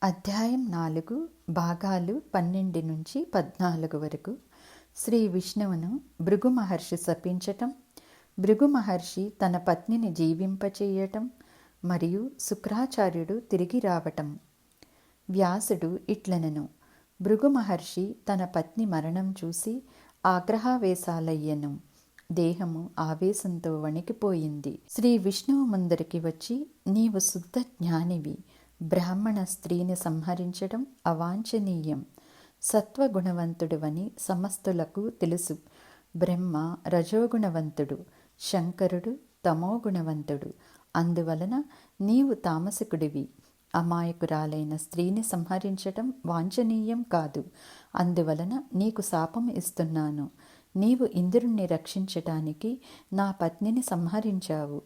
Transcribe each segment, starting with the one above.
అధ్యాయం 4 భాగాలు 12 నుంచి 14 వరకు. శ్రీ విష్ణువును భృగు మహర్షి శపించటం, భృగు మహర్షి తన పత్నిని జీవింపచేయటం మరియు శుక్రాచార్యుడు తిరిగి రావటం. వ్యాసుడు ఇట్లనెను: భృగు మహర్షి తన పత్ని మరణం చూసి ఆగ్రహావేశాలయ్యెను. దేహము ఆవేశంతో వణికిపోయింది. శ్రీ విష్ణువు ముందరికి వచ్చి, నీవు శుద్ధ జ్ఞానివి, బ్రాహ్మణ స్త్రీని సంహరించడం అవాంఛనీయం. సత్వగుణవంతుడువని సమస్తులకు తెలుసు. బ్రహ్మ రజోగుణవంతుడు, శంకరుడు తమోగుణవంతుడు. అందువలన నీవు తామసికుడివి. అమాయకురాలైన స్త్రీని సంహరించటం వాంఛనీయం కాదు. అందువలన నీకు శాపం ఇస్తున్నాను. నీవు ఇంద్రుణ్ణి రక్షించటానికి నా పత్నిని సంహరించావు.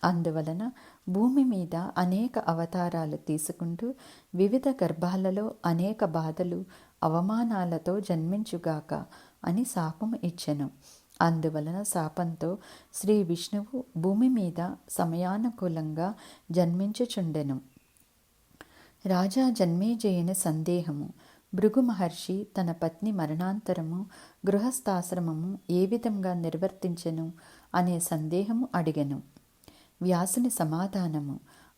అందువలన భూమి మీద అనేక అవతారాలు తీసుకుంటూ వివిధ గర్భాలలో అనేక బాధలు అవమానాలతో జన్మించుగాక అని శాపం ఇచ్చెను. అందువలన శాపంతో శ్రీ విష్ణువు భూమి మీద సమయానుకూలంగా జన్మించుచుండెను. రాజా జన్మేజయుని సందేహము. భృగు మహర్షి తన పత్ని మరణాంతరము గృహస్థాశ్రమము ఏ విధంగా నిర్వర్తించెను అనే సందేహము అడిగెను. వ్యాసుని సమాధానము.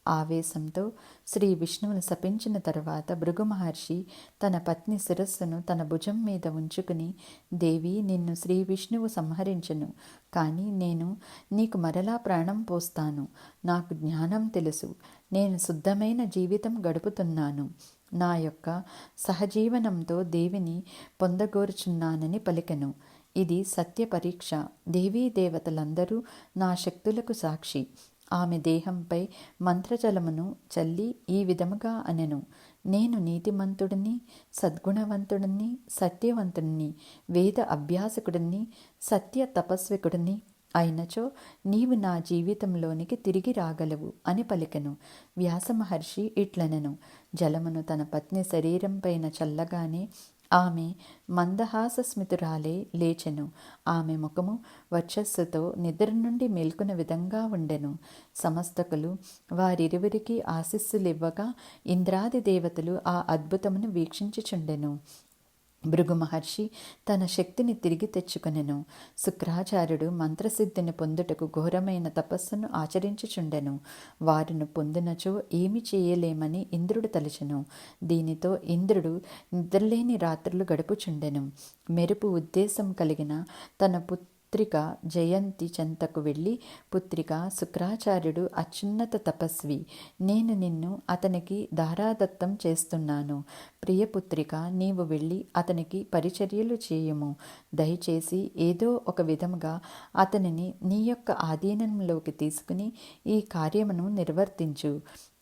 ఆవేశంతో శ్రీ విష్ణువును శపించిన తరువాత భృగు మహర్షి తన పత్ని శిరస్సును తన భుజం మీద ఉంచుకుని, దేవి, నిన్ను శ్రీ విష్ణువు సంహరించును, కానీ నేను నీకు మరలా ప్రాణం పోస్తాను. నాకు జ్ఞానం తెలుసు. నేను శుద్ధమైన జీవితం గడుపుతున్నాను. నా యొక్క సహజీవనంతో దేవిని పొందగోరుచున్నానని పలికెను. ఇది సత్య పరీక్ష. దేవీ దేవతలందరూ నా శక్తులకు సాక్షి. ఆమె దేహంపై మంత్రజలమును చల్లి ఈ విధముగా అనెను: నేను నీతిమంతుడిని, సద్గుణవంతుడిని, సత్యవంతుడిని, వేద అభ్యాసకుడిని, సత్య తపస్వికుడిని అయినచో నీవు నా జీవితంలోనికి తిరిగి రాగలవు అని పలికెను. వ్యాస మహర్షి ఇట్లనెను: జలమును తన పత్ని శరీరం పైన చల్లగానే ఆమె మందహాసస్మితురాలే లేచెను. ఆమె ముఖము వర్చస్సుతో నిద్ర నుండి మేల్కొన్న విధంగా ఉండెను. సమస్తకులు వారిరువురికి ఆశీస్సులివ్వగా ఇంద్రాది దేవతలు ఆ అద్భుతమును వీక్షించుచుండెను. భృగు మహర్షి తన శక్తిని తిరిగి తెచ్చుకొనెను. శుక్రాచార్యుడు మంత్రసిద్ధిని పొందుటకు ఘోరమైన తపస్సును ఆచరించుచుండెను. వారిని పొందినచో ఏమి చేయలేమని ఇంద్రుడు తలచెను. దీనితో ఇంద్రుడు నిద్రలేని రాత్రులు గడుపుచుండెను. మెరుపు ఉద్దేశం కలిగిన తన పుత్రిక జయంతి చెంతకు వెళ్ళి, పుత్రిక, శుక్రాచార్యుడు అత్యున్నత తపస్వి. నేను నిన్ను అతనికి ధారాదత్తం చేస్తున్నాను. ప్రియపుత్రిక, నీవు వెళ్ళి అతనికి పరిచర్యలు చేయము. దయచేసి ఏదో ఒక విధముగా అతనిని నీ యొక్క ఆధీనంలోకి తీసుకుని ఈ కార్యమును నిర్వర్తించు.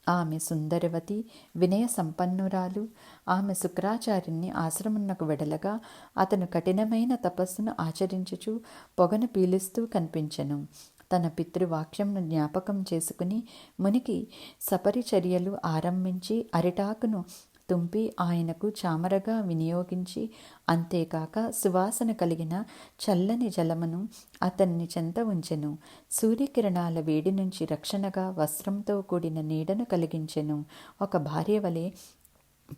ఆమె సుందరవతి, వినయ సంపన్నురాలు. ఆమె శుక్రాచార్యుని ఆశ్రమునకు వెడలగా అతను కఠినమైన తపస్సును ఆచరించుచు పొగను పీలుస్తూ కనిపించెను. తన పితృవాక్యంను జ్ఞాపకం చేసుకుని మునికి సపరిచర్యలు ఆరంభించి అరిటాకును తుంపి ఆయనకు చామరగా వినియోగించి, అంతేకాక సువాసన కలిగిన చల్లని జలమును అతన్ని చెంత ఉంచెను. సూర్యకిరణాల వేడి నుంచి రక్షణగా వస్త్రంతో కూడిన నీడను కలిగించెను. ఒక భార్య వలె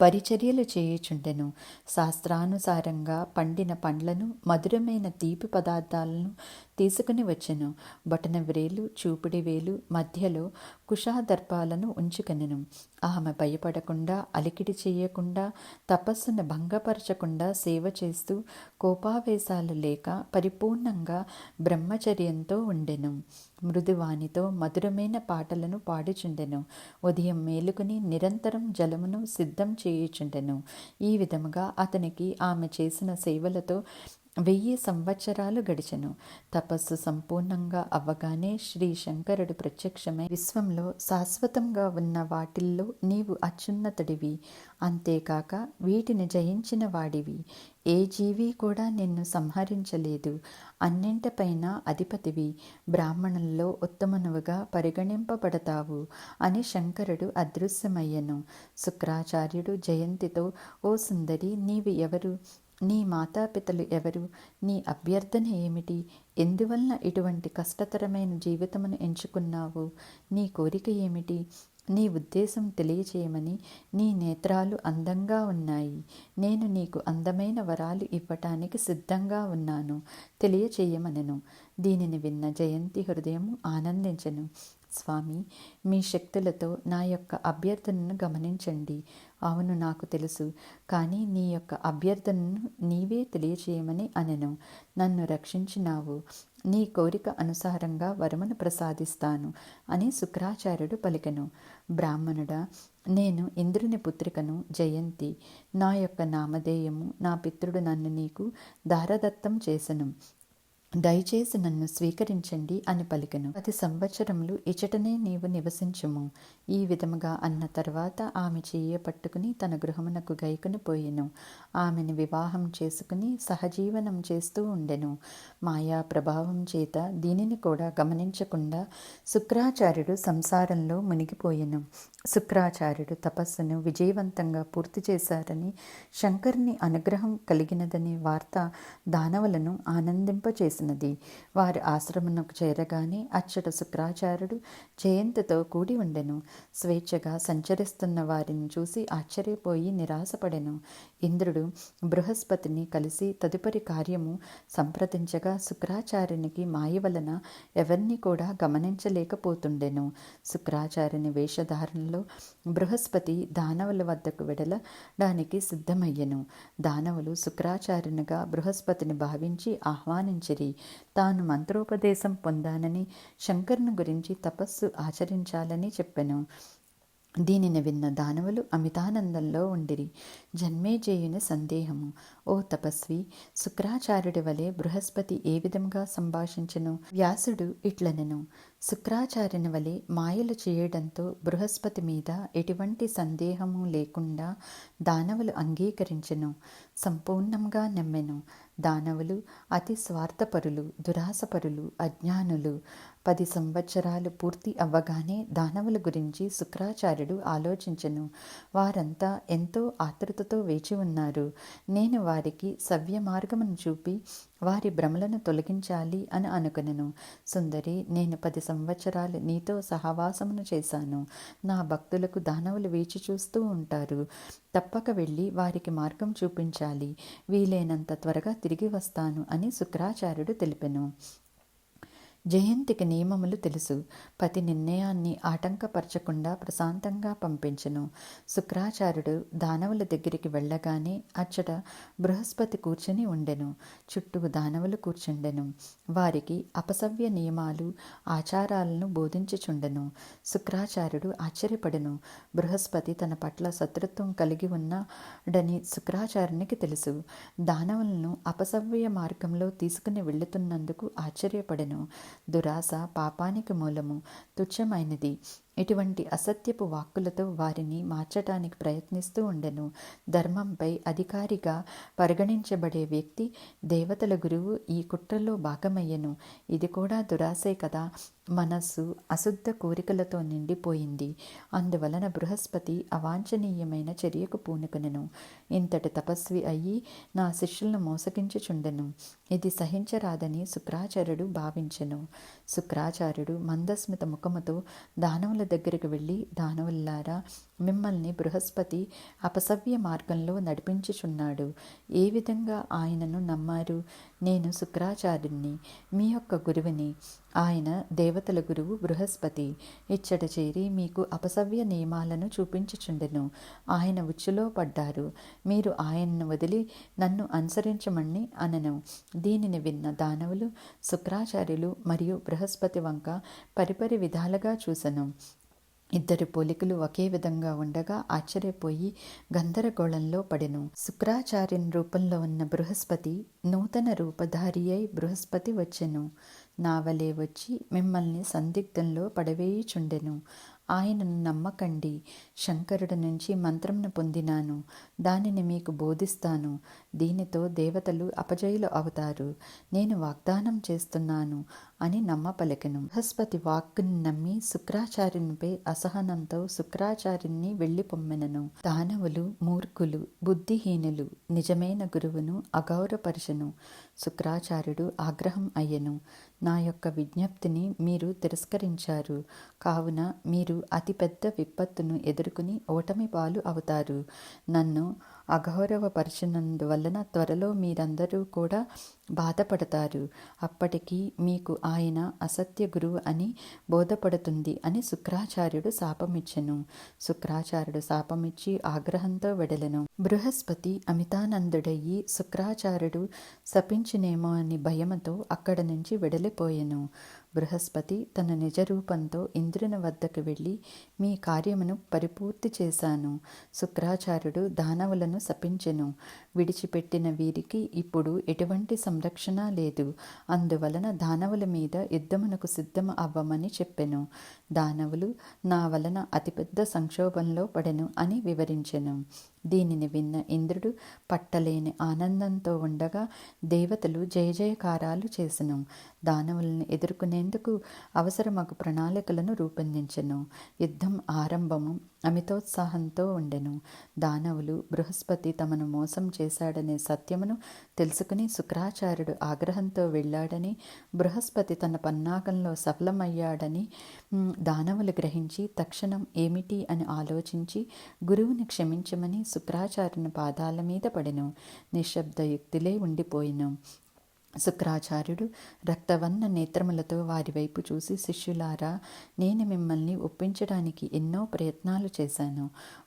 పరిచర్యలు చేయుచుండెను. శాస్త్రానుసారంగా పండిన పండ్లను, మధురమైన తీపి పదార్థాలను తీసుకుని వచ్చెను. బొటన వ్రేలు, చూపుడి వేలు మధ్యలో కుషాదర్పాలను ఉంచుకొనెను. ఆమె భయపడకుండా, అలికిడి చేయకుండా, తపస్సును భంగపరచకుండా సేవ చేస్తూ కోపావేశాలు లేక పరిపూర్ణంగా బ్రహ్మచర్యంతో ఉండెను. మృదువానితో మధురమైన పాటలను పాడుచుండెను. ఉదయం మేలుకుని నిరంతరం జలమును సిద్ధం చేయుచుండెను. ఈ విధముగా అతనికి ఆమె చేసిన సేవలతో 1000 సంవత్సరాలు గడిచెను. తపస్సు సంపూర్ణంగా అవ్వగానే శ్రీ శంకరుడు ప్రత్యక్షమై, విశ్వంలో శాశ్వతంగా ఉన్న వాటిల్లో నీవు అత్యున్నతుడివి. అంతేకాక వీటిని జయించిన వాడివి. ఏ జీవి కూడా నిన్ను సంహరించలేదు. అన్నింటిపైన అధిపతివి. బ్రాహ్మణుల్లో ఉత్తమనువుగా పరిగణింపబడతావు అని శంకరుడు అదృశ్యమయ్యను. శుక్రాచార్యుడు జయంతితో, ఓ సుందరి, నీవు ఎవరు? నీ మాతాపితలు ఎవరు? నీ అభ్యర్థన ఏమిటి? ఎందువలన ఇటువంటి కష్టతరమైన జీవితమును ఎంచుకున్నావు? నీ కోరిక ఏమిటి? నీ ఉద్దేశం తెలియచేయమని నీ నేత్రాలు అందంగా ఉన్నాయి. నేను నీకు అందమైన వరాలు ఇవ్వటానికి సిద్ధంగా ఉన్నాను, తెలియచేయమనెను. దీనిని విన్న జయంతి హృదయము ఆనందించెను. స్వామి, మీ శక్తులతో నా యొక్క అభ్యర్థనను గమనించండి. అవును, నాకు తెలుసు, కానీ నీ యొక్క అభ్యర్థనను నీవే తెలియచేయమని అనెను. నన్ను రక్షించినావు, నీ కోరిక అనుసారంగా వరమును ప్రసాదిస్తాను అని శుక్రాచార్యుడు పలికెను. బ్రాహ్మణుడా, నేను ఇంద్రుని పుత్రికను జయంతి. నా యొక్క నామధేయము నా పితృడు నన్ను నీకు దారదత్తం చేసెను. దయచేసి నన్ను స్వీకరించండి అని పలికెను. 10 సంవత్సరములు ఇచటనే నీవు నివసించుము. ఈ విధముగా అన్న తర్వాత ఆమె చెయ్య పట్టుకుని తన గృహమునకు గైకుని పోయెను. ఆమెను వివాహం చేసుకుని సహజీవనం చేస్తూ ఉండెను. మాయా ప్రభావం చేత దీనిని కూడా గమనించకుండా శుక్రాచార్యుడు సంసారంలో మునిగిపోయెను. శుక్రాచార్యుడు తపస్సును విజయవంతంగా పూర్తి చేశారని, శంకరుని అనుగ్రహం కలిగినదనే వార్త దానవులను ఆనందింపచేసింది. వారి ఆశ్రమమునకు చేరగానే అచ్చట శుక్రాచార్యుడు జయంతితో కూడి ఉండెను. స్వేచ్ఛగా సంచరిస్తున్న వారిని చూసి ఆశ్చర్యపోయి నిరాశపడెను. ఇంద్రుడు బృహస్పతిని కలిసి తదుపరి కార్యము సంప్రదించగా శుక్రాచార్యునికి మాయ వలన ఎవరిని కూడా గమనించలేకపోతుండెను. శుక్రాచార్యుని వేషధారణలో బృహస్పతి దానవుల వద్దకు వెడలడానికి సిద్ధమయ్యెను. దానవులు శుక్రాచార్యునిగా బృహస్పతిని భావించి ఆహ్వానించిరి. తాను మంత్రోపదేశం పొందానని, శంకరుని గురించి తపస్సు ఆచరించాలని చెప్పెను. దీనిని విన్న దానవులు అమితానందంలో ఉండిరి. జన్మేజయుని సందేహము. ఓ తపస్వి, శుక్రాచార్యుడి వలె బృహస్పతి ఏ విధంగా సంభాషించెను? వ్యాసుడు ఇట్లనెను. శుక్రాచార్యుని వలె మాయలు చేయడంతో బృహస్పతి మీద ఎటువంటి సందేహము లేకుండా దానవులు అంగీకరించెను, సంపూర్ణంగా నమ్మెను. దానవులు అతి స్వార్థపరులు, దురాశపరులు, అజ్ఞానులు. 10 సంవత్సరాలు పూర్తి అవ్వగానే దానవుల గురించి శుక్రాచార్యుడు ఆలోచించెను. వారంతా ఎంతో ఆతృతతో వేచి ఉన్నారు. నేను వారికి సవ్య మార్గమును చూపి వారి భ్రమలను తొలగించాలి అని అనుకొనెను. సుందరి, నేను 10 సంవత్సరాలు నీతో సహవాసమును చేశాను. నా భక్తులకు దానవులు వేచి చూస్తూ ఉంటారు. తప్పక వెళ్ళి వారికి మార్గం చూపించాలి. వీలైనంత త్వరగా తిరిగి వస్తాను అని శుక్రాచార్యుడు తెలిపెను. జయంతికి నియమములు తెలుసు. పతి నిర్ణయాన్ని ఆటంకపరచకుండా ప్రశాంతంగా పంపించెను. శుక్రాచార్యుడు దానవుల దగ్గరికి వెళ్ళగానే అచ్చట బృహస్పతి కూర్చుని ఉండెను. చుట్టూ దానవులు కూర్చుండెను. వారికి అపసవ్య నియమాలు, ఆచారాలను బోధించుచుండెను. శుక్రాచార్యుడు ఆశ్చర్యపడెను. బృహస్పతి తన పట్ల శత్రుత్వం కలిగి ఉన్నాడని శుక్రాచార్యునికి తెలుసు. దానవులను అపసవ్య మార్గంలో తీసుకుని వెళుతున్నందుకు ఆశ్చర్యపడెను. దురాశ పాపానికి మూలము, తుచ్చమైనది. ఇటువంటి అసత్యపు వాక్కులతో వారిని మార్చటానికి ప్రయత్నిస్తూ ఉండెను. ధర్మంపై అధికారిగా పరిగణించబడే వ్యక్తి, దేవతల గురువు ఈ కుట్రలో భాగమయ్యెను. ఇది కూడా దురాశే కదా. మనస్సు అశుద్ధ కోరికలతో నిండిపోయింది. అందువలన బృహస్పతి అవాంఛనీయమైన చర్యకు పూనుకొనెను. ఇంతటి తపస్వి అయ్యి నా శిష్యులను మోసగించుచుండెను. ఇది సహించరాదని శుక్రాచార్యుడు భావించెను. శుక్రాచార్యుడు మందస్మిత ముఖముతో దానవుల దగ్గరికి వెళ్ళి, దానవుల్లారా, మిమ్మల్ని బృహస్పతి అపసవ్య మార్గంలో నడిపించుచున్నాడు. ఏ విధంగా ఆయనను నమ్మారు? నేను శుక్రాచార్యుని, మీ యొక్క గురువుని. ఆయన దేవతల గురువు బృహస్పతి. ఇచ్చట చేరి మీకు అపసవ్య నియమాలను చూపించుచుండెను. ఆయన ఉచ్చులో పడ్డారు. మీరు ఆయన్ను వదిలి నన్ను అనుసరించమని అనెను. దీనిని విన్న దానవులు శుక్రాచార్యులు మరియు బృహస్పతి వంక పరిపరి విధాలుగా చూసెను. ఇద్దరి పోలికలు ఒకే విధంగా ఉండగా ఆశ్చర్యపోయి గందరగోళంలో పడెను. శుక్రాచార్యుని రూపంలో ఉన్న బృహస్పతి నూతన రూపధారి అయి బృహస్పతి వచ్చెను. నావలే వచ్చి మిమ్మల్ని సందిగ్ధంలో పడవేయుచుండెను. ఆయనను నమ్మకండి. శంకరుడి నుంచి మంత్రంను పొందినాను. దానిని మీకు బోధిస్తాను. దీనితో దేవతలు అపజయులు అవుతారు. నేను వాగ్దానం చేస్తున్నాను. అని నమ్మపలికెను. బృహస్పతి వాక్కుని నమ్మి శుక్రాచార్యునిపై అసహనంతో శుక్రాచార్యుని వెళ్ళిపొమ్మెనను. దానవులు మూర్ఖులు, బుద్ధిహీనులు నిజమైన గురువును అగౌరవపరచును. శుక్రాచార్యుడు ఆగ్రహం అయ్యెను. నా యొక్క విజ్ఞప్తిని మీరు తిరస్కరించారు కావున మీరు అతిపెద్ద విపత్తును ఎదుర్కొని ఓటమి పాలు అవుతారు. నన్ను అగౌరవపరిచినందువలన త్వరలో మీరందరూ కూడా బాధపడతారు. అప్పటికి మీకు ఆయన అసత్య గురువు అని బోధపడుతుంది అని శుక్రాచార్యుడు శాపమిచ్చెను. శుక్రాచార్యుడు శాపమిచ్చి ఆగ్రహంతో వెడలెను. బృహస్పతి అమితానందుడయ్యి శుక్రాచార్యుడు శపించునేమో అని భయముతో అక్కడ నుంచి వెడలిపోయెను. బృహస్పతి తన నిజరూపంతో ఇంద్రుని వద్దకు వెళ్ళి మీ కార్యమును పరిపూర్తి చేశాను. శుక్రాచార్యుడు దానవులను శపించెను. విడిచిపెట్టిన వీరికి ఇప్పుడు ఎటువంటి సంరక్షణ లేదు. అందువలన దానవుల మీద యుద్ధమునకు సిద్ధం అవ్వమని చెప్పెను. దానవులు నా వలన అతిపెద్ద సంక్షోభంలో పడెను అని వివరించెను. దీనిని విన్న ఇంద్రుడు పట్టలేని ఆనందంతో ఉండగా దేవతలు జయజయకారాలు చేసెను. దానవులను ఎదుర్కొనేందుకు అవసరమగు ప్రణాళికలను రూపొందించెను. యుద్ధం ఆరంభము అమితోత్సాహంతో ఉండెను. దానవులు బృహస్పతి తమను మోసం చేశాడనే సత్యమును తెలుసుకుని శుక్రాచార్యుడు ఆగ్రహంతో వెళ్ళాడని, బృహస్పతి తన పన్నాగంలో సఫలమయ్యాడని దానవులు గ్రహించి తక్షణం ఏమిటి అని ఆలోచించి గురువుని క్షమించమని శుక్రాచార్యుని పాదాల మీద పడెను. నిశ్శబ్దయుక్తులే ఉండిపోయిను. శుక్రాచార్యుడు రక్తవర్ణ నేత్రములతో వారి వైపు చూసి, శిష్యులారా, నేను మిమ్మల్ని ఒప్పించడానికి ఎన్నో ప్రయత్నాలు చేశాను.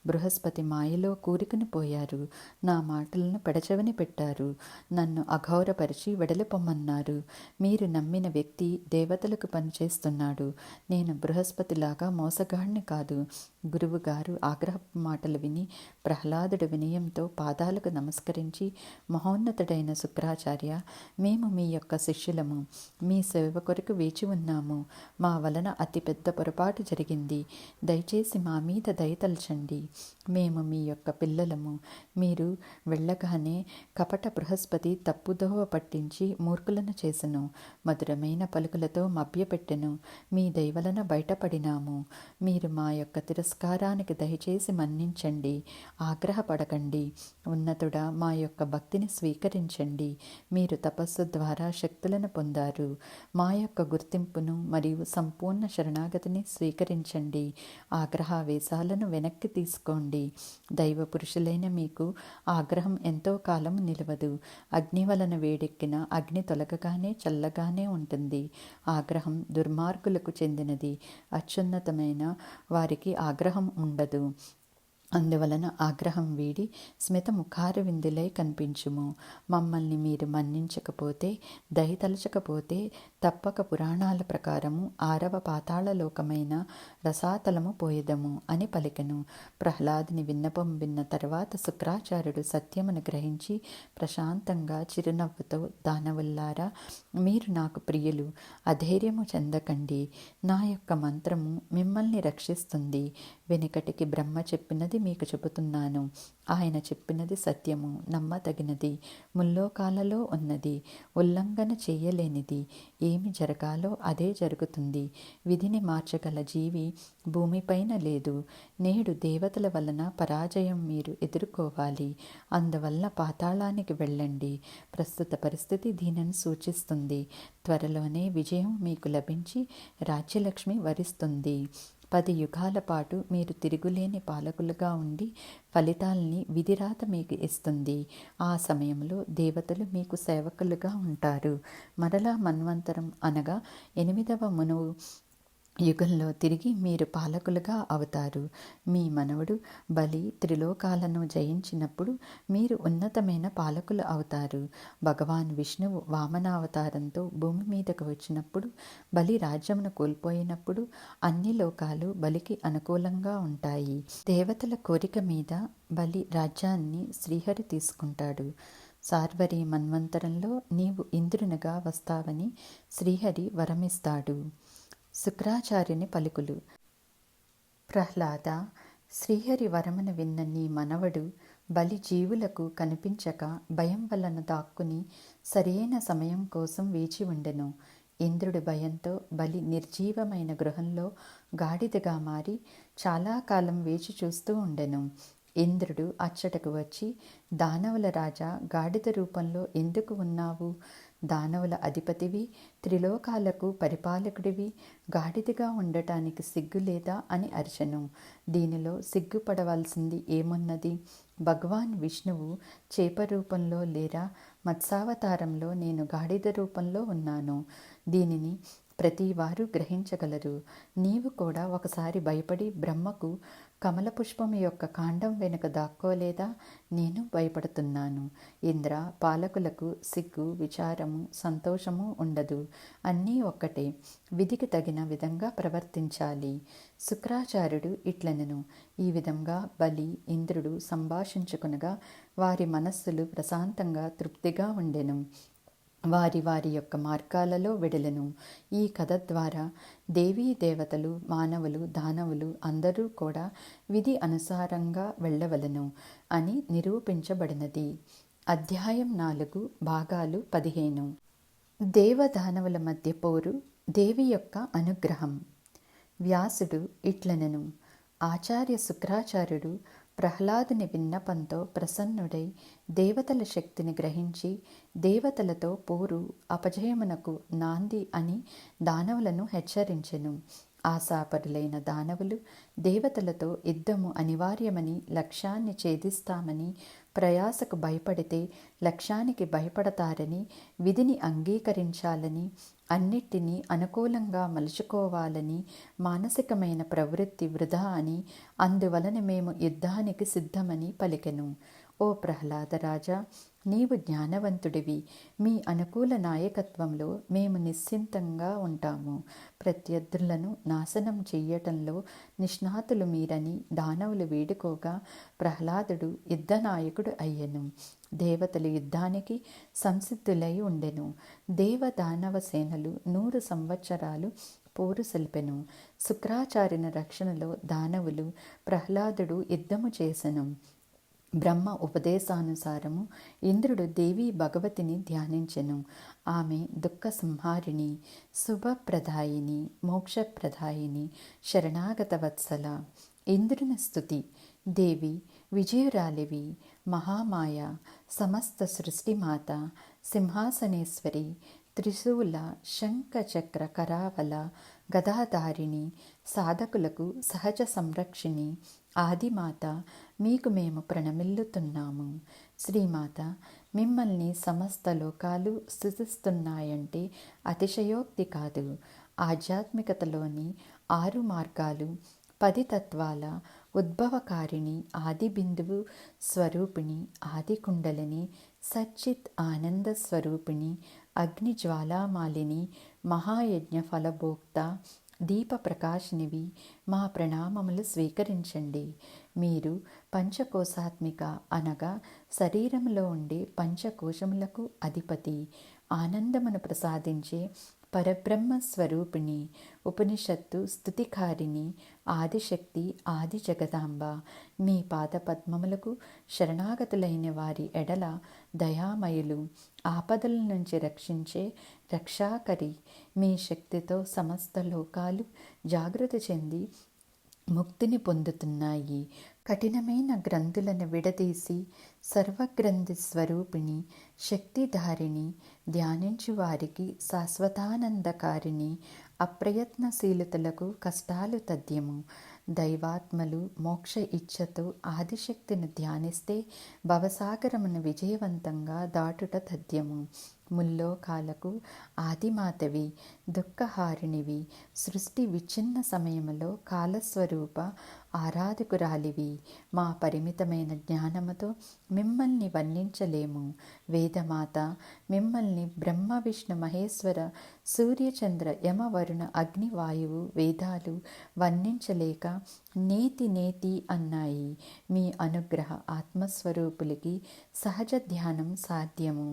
బృహస్పతి మాయలో కూరుకుని పోయారు. నా మాటలను పెడచెవిని పెట్టారు. నన్ను అఘౌరపరిచి వెడలిపొమ్మన్నారు. మీరు నమ్మిన వ్యక్తి దేవతలకు పనిచేస్తున్నాడు. నేను బృహస్పతిలాగా మోసగాడిని కాదు. గురువుగారు ఆగ్రహపు మాటలు విని ప్రహ్లాదుడు వినయంతో పాదాలకు నమస్కరించి, మహోన్నతుడైన శుక్రాచార్య, మేము మీ యొక్క శిష్యులము. మీ సేవ కొరకు వేచి ఉన్నాము. మా వలన అతిపెద్ద పొరపాటు జరిగింది. దయచేసి మా మీద దయతలచండి. మేము మీ యొక్క పిల్లలము. మీరు వెళ్ళగానే కపట బృహస్పతి తప్పుదోవ పట్టించి మూర్ఖులను చేసెను. మధురమైన పలుకులతో మభ్యపెట్టెను. మీ దయవలన బయటపడినాము. మీరు మా యొక్క తిరస్కారానికి దయచేసి మన్నించండి. ఆగ్రహపడకండి. ఉన్నతుడా, మా యొక్క భక్తిని స్వీకరించండి. మీరు తపస్సు ద్వారా శక్తులను పొందారు. మా యొక్క గుర్తింపును మరియు సంపూర్ణ శరణాగతిని స్వీకరించండి. ఆగ్రహావేశాలను వెనక్కి తీసుకోండి. దైవ పురుషులైన మీకు ఆగ్రహం ఎంతో కాలం నిలవదు. అగ్ని వలన వేడెక్కిన అగ్ని తొలగగానే చల్లగానే ఉంటుంది. ఆగ్రహం దుర్మార్గులకు చెందినది. అత్యున్నతమైన వారికి ఆగ్రహం ఉండదు. అందువలన ఆగ్రహం వీడి స్మిత ముఖారవిందులై కనిపించుము. మమ్మల్ని మీరు మన్నించకపోతే, దయతలచకపోతే తప్పక పురాణాల ప్రకారము 6వ పాతాళలోకమైన రసాతలము పోయేదము అని పలికెను. ప్రహ్లాదుని విన్నపం విన్న తర్వాత శుక్రాచార్యుడు సత్యమును గ్రహించి ప్రశాంతంగా చిరునవ్వుతో, దానవుల్లారా, మీరు నాకు ప్రియులు. అధైర్యము చెందకండి. నా యొక్క మంత్రము మిమ్మల్ని రక్షిస్తుంది. వెనుకటికి బ్రహ్మ చెప్పినది మీకు చెబుతున్నాను. ఆయన చెప్పినది సత్యము, నమ్మతగినది, ముల్లోకాలలో ఉన్నది, ఉల్లంఘన చేయలేనిది. ఏమి జరగాలో అదే జరుగుతుంది. విధిని మార్చగల జీవి భూమిపైన లేదు. నేడు దేవతల వలన పరాజయం మీరు ఎదుర్కోవాలి. అందువల్ల పాతాళానికి వెళ్ళండి. ప్రస్తుత పరిస్థితి దీనిని సూచిస్తుంది. త్వరలోనే విజయం మీకు లభించి రాజ్యలక్ష్మి వరిస్తుంది. 10 యుగాల పాటు మీరు తిరుగులేని పాలకులుగా ఉండి ఫలితాల్ని విధిరాత మీకు ఇస్తుంది. ఆ సమయంలో దేవతలు మీకు సేవకులుగా ఉంటారు. మరలా మన్వంతరం అనగా 8వ మనువు యుగంలో తిరిగి మీరు పాలకులుగా అవుతారు. మీ మనవడు బలి త్రిలోకాలను జయించినప్పుడు మీరు ఉన్నతమైన పాలకులు అవుతారు. భగవాన్ విష్ణువు వామనావతారంతో భూమి మీదకు వచ్చినప్పుడు బలి రాజ్యమును కోల్పోయినప్పుడు అన్ని లోకాలు బలికి అనుకూలంగా ఉంటాయి. దేవతల కోరిక మీద బలి రాజ్యాన్ని శ్రీహరి తీసుకుంటాడు. సార్వరి మన్వంతరంలో నీవు ఇంద్రునిగా వస్తావని శ్రీహరి వరమిస్తాడు. శుక్రాచార్యుని పలుకులు. ప్రహ్లాద, శ్రీహరి వరమును విన్న నీ మనవడు బలి జీవులకు కనిపించక భయం వలన దాక్కుని సరియైన సమయం కోసం వేచి ఉండెను. ఇంద్రుడి భయంతో బలి నిర్జీవమైన గృహంలో గాడిదగా మారి చాలా కాలం వేచి చూస్తూ ఉండెను. ఇంద్రుడు అచ్చటకు వచ్చి, దానవుల రాజా, గాడిద రూపంలో ఎందుకు ఉన్నావు? దానవుల అధిపతివి, త్రిలోకాలకు పరిపాలకుడివి, గాడిదగా ఉండటానికి సిగ్గులేదా అని అరిచెను. దీనిలో సిగ్గుపడవలసింది ఏమున్నది? భగవాన్ విష్ణువు చేప రూపంలో లేరా? మత్స్యావతారంలో నేను గాడిద రూపంలో ఉన్నాను. దీనిని ప్రతివారు గ్రహించగలరు. నీవు కూడా ఒకసారి భయపడి బ్రహ్మకు కమల పుష్పము యొక్క కాండం వెనుక దాక్కోలేదా? నేను భయపడుతున్నాను. ఇంద్ర, పాలకులకు సిగ్గు, విచారము, సంతోషము ఉండదు. అన్నీ ఒక్కటే. విధికి తగిన విధంగా ప్రవర్తించాలి. శుక్రాచార్యుడు ఇట్లనెను. ఈ విధంగా బలి, ఇంద్రుడు సంభాషించుకునగా వారి మనస్సులు ప్రశాంతంగా తృప్తిగా ఉండెను. వారి వారి యొక్క మార్గాలలో వెడలెను. ఈ కథ ద్వారా దేవీ దేవతలు, మానవులు, దానవులు అందరూ కూడా విధి అనుసారంగా వెళ్ళవలను అని నిరూపించబడినది. అధ్యాయం 4, భాగాలు 15. దేవదానవుల మధ్య పోరు, దేవి యొక్క అనుగ్రహం. వ్యాసుడు ఇట్లనెను. ఆచార్య శుక్రాచార్యుడు ప్రహ్లాదుని విన్నపంతో ప్రసన్నుడై దేవతల శక్తిని గ్రహించి దేవతలతో పోరు అపజయమునకు నాంది అని దానవులను హెచ్చరించెను. ఆశాపరులైన దానవులు దేవతలతో యుద్ధము అనివార్యమని, లక్ష్యాన్ని ఛేదిస్తామని, ప్రయాసకు భయపడితే లక్ష్యానికి భయపడతారని, విధిని అంగీకరించాలని, అన్నిటినీ అనుకూలంగా మలుచుకోవాలని, మానసికమైన ప్రవృత్తి వృధా అని, అందువలన మేము యుద్ధానికి సిద్ధమని పలికెను. ఓ ప్రహ్లాదరాజా, నీవు జ్ఞానవంతుడివి. మీ అనుకూల నాయకత్వంలో మేము నిశ్చింతంగా ఉంటాము. ప్రత్యర్థులను నాశనం చెయ్యటంలో నిష్ణాతులు మీరని దానవులు వేడుకోగా ప్రహ్లాదుడు యుద్ధనాయకుడు అయ్యెను. దేవతలు యుద్ధానికి సంసిద్ధులై ఉండెను. దేవదానవ సేనలు 100 సంవత్సరాలు పోరు సల్పెను. శుక్రాచార్యుని రక్షణలో దానవులు, ప్రహ్లాదుడు యుద్ధము చేసెను. బ్రహ్మ ఉపదేశానుసారము ఇంద్రుడు దేవి భగవతిని ధ్యానించెను. ఆమె దుఃఖ సంహారిణి, శుభప్రదాయిని, మోక్షప్రదాయిని, శరణాగత వత్సల. ఇంద్రుని స్తుతి. దేవి విజయురాలివి, మహామాయ, సమస్త సృష్టిమాత, సింహాసనేశ్వరి, త్రిశూల శంఖ చక్ర కరావల గదాధారిణి, సాధకులకు సహజ సంరక్షిణి, ఆదిమాత, మీకు మేము ప్రణమిల్లుతున్నాము. శ్రీమాత, మిమ్మల్ని సమస్త లోకాలు స్తుతిస్తున్నాయంటే అతిశయోక్తి కాదు. ఆధ్యాత్మికతలోని 6 మార్గాలు, 10 తత్వాల ఉద్భవకారిణి, ఆది బిందువు స్వరూపిణి, ఆది కుండలిని, సచ్చిత్ ఆనంద స్వరూపిణి, అగ్ని జ్వాలామాలిని, మహాయజ్ఞ ఫలభోక్త, దీప ప్రకాశినివి, మా ప్రణామములు స్వీకరించండి. మీరు పంచకోశాత్మిక అనగా శరీరంలో ఉండే పంచకోశములకు అధిపతి, ఆనందమును ప్రసాదించే పరబ్రహ్మ స్వరూపిణి, ఉపనిషత్తు స్తుతికారిణి, ఆదిశక్తి, ఆది జగదాంబ. మీ పాదపద్మములకు శరణాగతులైన వారి ఎడల దయామయులు, ఆపదల నుంచి రక్షించే రక్షాకరి. మీ శక్తితో సమస్త లోకాలు జాగృతి చెంది ముక్తిని పొందుతున్నాయి. కఠినమైన గ్రంథులను విడదీసి సర్వగ్రంథి స్వరూపిణి, శక్తిధారిణి, ధ్యానించు వారికి శాశ్వతానందకారిణి, అప్రయత్నశీలుతులకు కష్టాలు తథ్యము. దైవాత్మలు మోక్ష ఇచ్ఛతో ఆదిశక్తిని ధ్యానిస్తే భవసాగరమును విజయవంతంగా దాటుట తథ్యము. ముల్లోకాలకు ఆదిమాతవి, దుఃఖహారిణివి, సృష్టి విచ్ఛిన్న సమయంలో కాలస్వరూప ఆరాధకురాలివి. మా పరిమితమైన జ్ఞానముతో మిమ్మల్ని వర్ణించలేము. వేదమాత, మిమ్మల్ని బ్రహ్మ విష్ణు మహేశ్వర సూర్యచంద్ర యమ వరుణ అగ్ని వాయువు వేదాలు వర్ణించలేక నేతి నేతి అన్నాయి. మీ అనుగ్రహ ఆత్మస్వరూపులకి సహజ ధ్యానం సాధ్యము.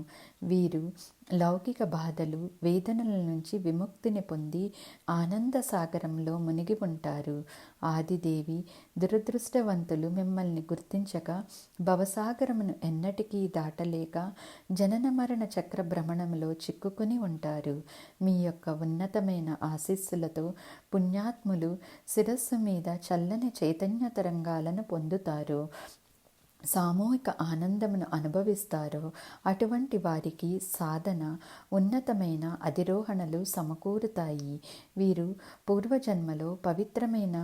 వీరు లౌకిక బాధలు, వేదనల నుంచి విముక్తిని పొంది ఆనంద సాగరంలో మునిగి ఉంటారు. ఆదిదేవి, దురదృష్టవంతులు మిమ్మల్ని గుర్తించక భవసాగరమును ఎన్నటికీ దాటలేక జనన మరణ చక్ర భ్రమణంలో చిక్కుకుని ఉంటారు. మీ యొక్క ఉన్నతమైన ఆశీస్సులతో పుణ్యాత్ములు శిరస్సు మీద చల్లని చైతన్య తరంగాలను పొందుతారు, సామూహిక ఆనందమును అనుభవిస్తారో అటువంటి వారికి సాధన, ఉన్నతమైన అధిరోహణలు సమకూరుతాయి. వీరు పూర్వజన్మలో పవిత్రమైన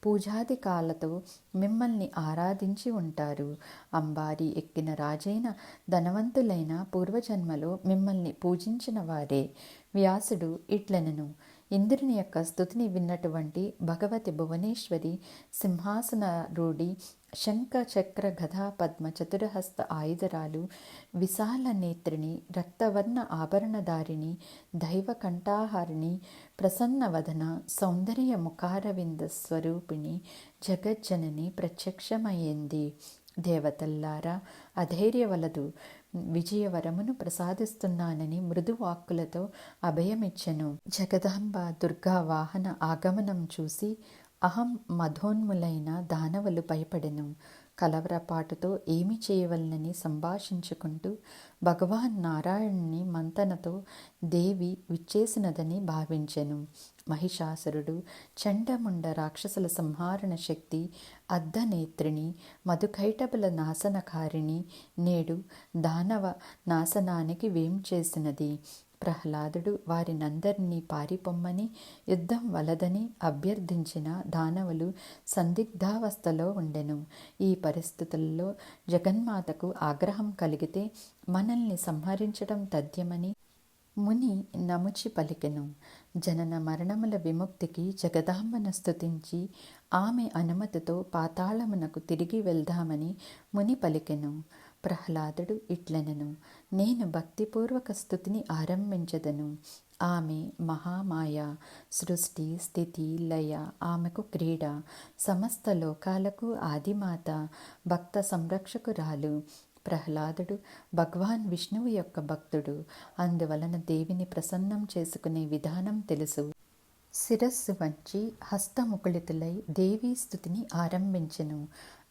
పూజాధికాలతో మిమ్మల్ని ఆరాధించి ఉంటారు. అంబారి ఎక్కిన రాజైన ధనవంతులైన పూర్వజన్మలో మిమ్మల్ని పూజించిన వారే. వ్యాసుడు ఇట్లనెను: ఇంద్రుని యొక్క స్తుతిని విన్నటువంటి భగవతి భువనేశ్వరి సింహాసనరూఢి, శంఖ చక్ర గదా పద్మ చతురహస్త ఆయుధరాలు, విశాల నేత్రిని, రక్తవర్ణ ఆభరణధారిణి, దైవ కంఠాహారిణి, ప్రసన్న వదన, సౌందర్య ముఖారవింద స్వరూపిణి, జగజ్జనని ప్రత్యక్షమయ్యింది. దేవతల్లారా, అధైర్యవలదు, విజయవరమును ప్రసాదిస్తున్నానని మృదువాక్కులతో అభయమిచ్చెను. జగదాంబ దుర్గా వాహన ఆగమనం చూసి అహం మధోన్ములైన దానవులు భయపడెను. కలవరపాటుతో ఏమి చేయవలనని సంభాషించుకుంటూ భగవాన్ నారాయణుని మంతనతో దేవి విచ్చేసినదని భావించెను. మహిషాసురుడు, చండముండ రాక్షసుల సంహారణ శక్తి, అర్ధనేత్రిణి, మధుకైటబుల నాశనకారిణి నేడు దానవ నాశనానికి వేం చేసినది. ప్రహ్లాదుడు వారినందరినీ పారిపొమ్మని, యుద్ధం వలదని అభ్యర్థించిన దానవులు సందిగ్ధావస్థలో ఉండెను. ఈ పరిస్థితుల్లో జగన్మాతకు ఆగ్రహం కలిగితే మనల్ని సంహరించడం తథ్యమని ముని నముచి పలికెను. జనన మరణముల విముక్తికి జగదాంబను స్తుతించి ఆమె అనుమతితో పాతాళమునకు తిరిగి వెళ్దామని ముని పలికెను. ప్రహ్లాదుడు ఇట్లనెను: నేను భక్తిపూర్వక స్తుతిని ఆరంభించదను. ఆమె మహామాయ, సృష్టి స్థితి లయ ఆమెకు క్రీడ, సమస్త లోకాలకు ఆదిమాత, భక్త సంరక్షకురాలు. ప్రహ్లాదుడు భగవాన్ విష్ణువు యొక్క భక్తుడు, అందువలన దేవిని ప్రసన్నం చేసుకునే విధానం తెలుసు. శిరస్సు వంచి హస్తముకుళితులై దేవీ స్తుతిని ఆరంభించెను.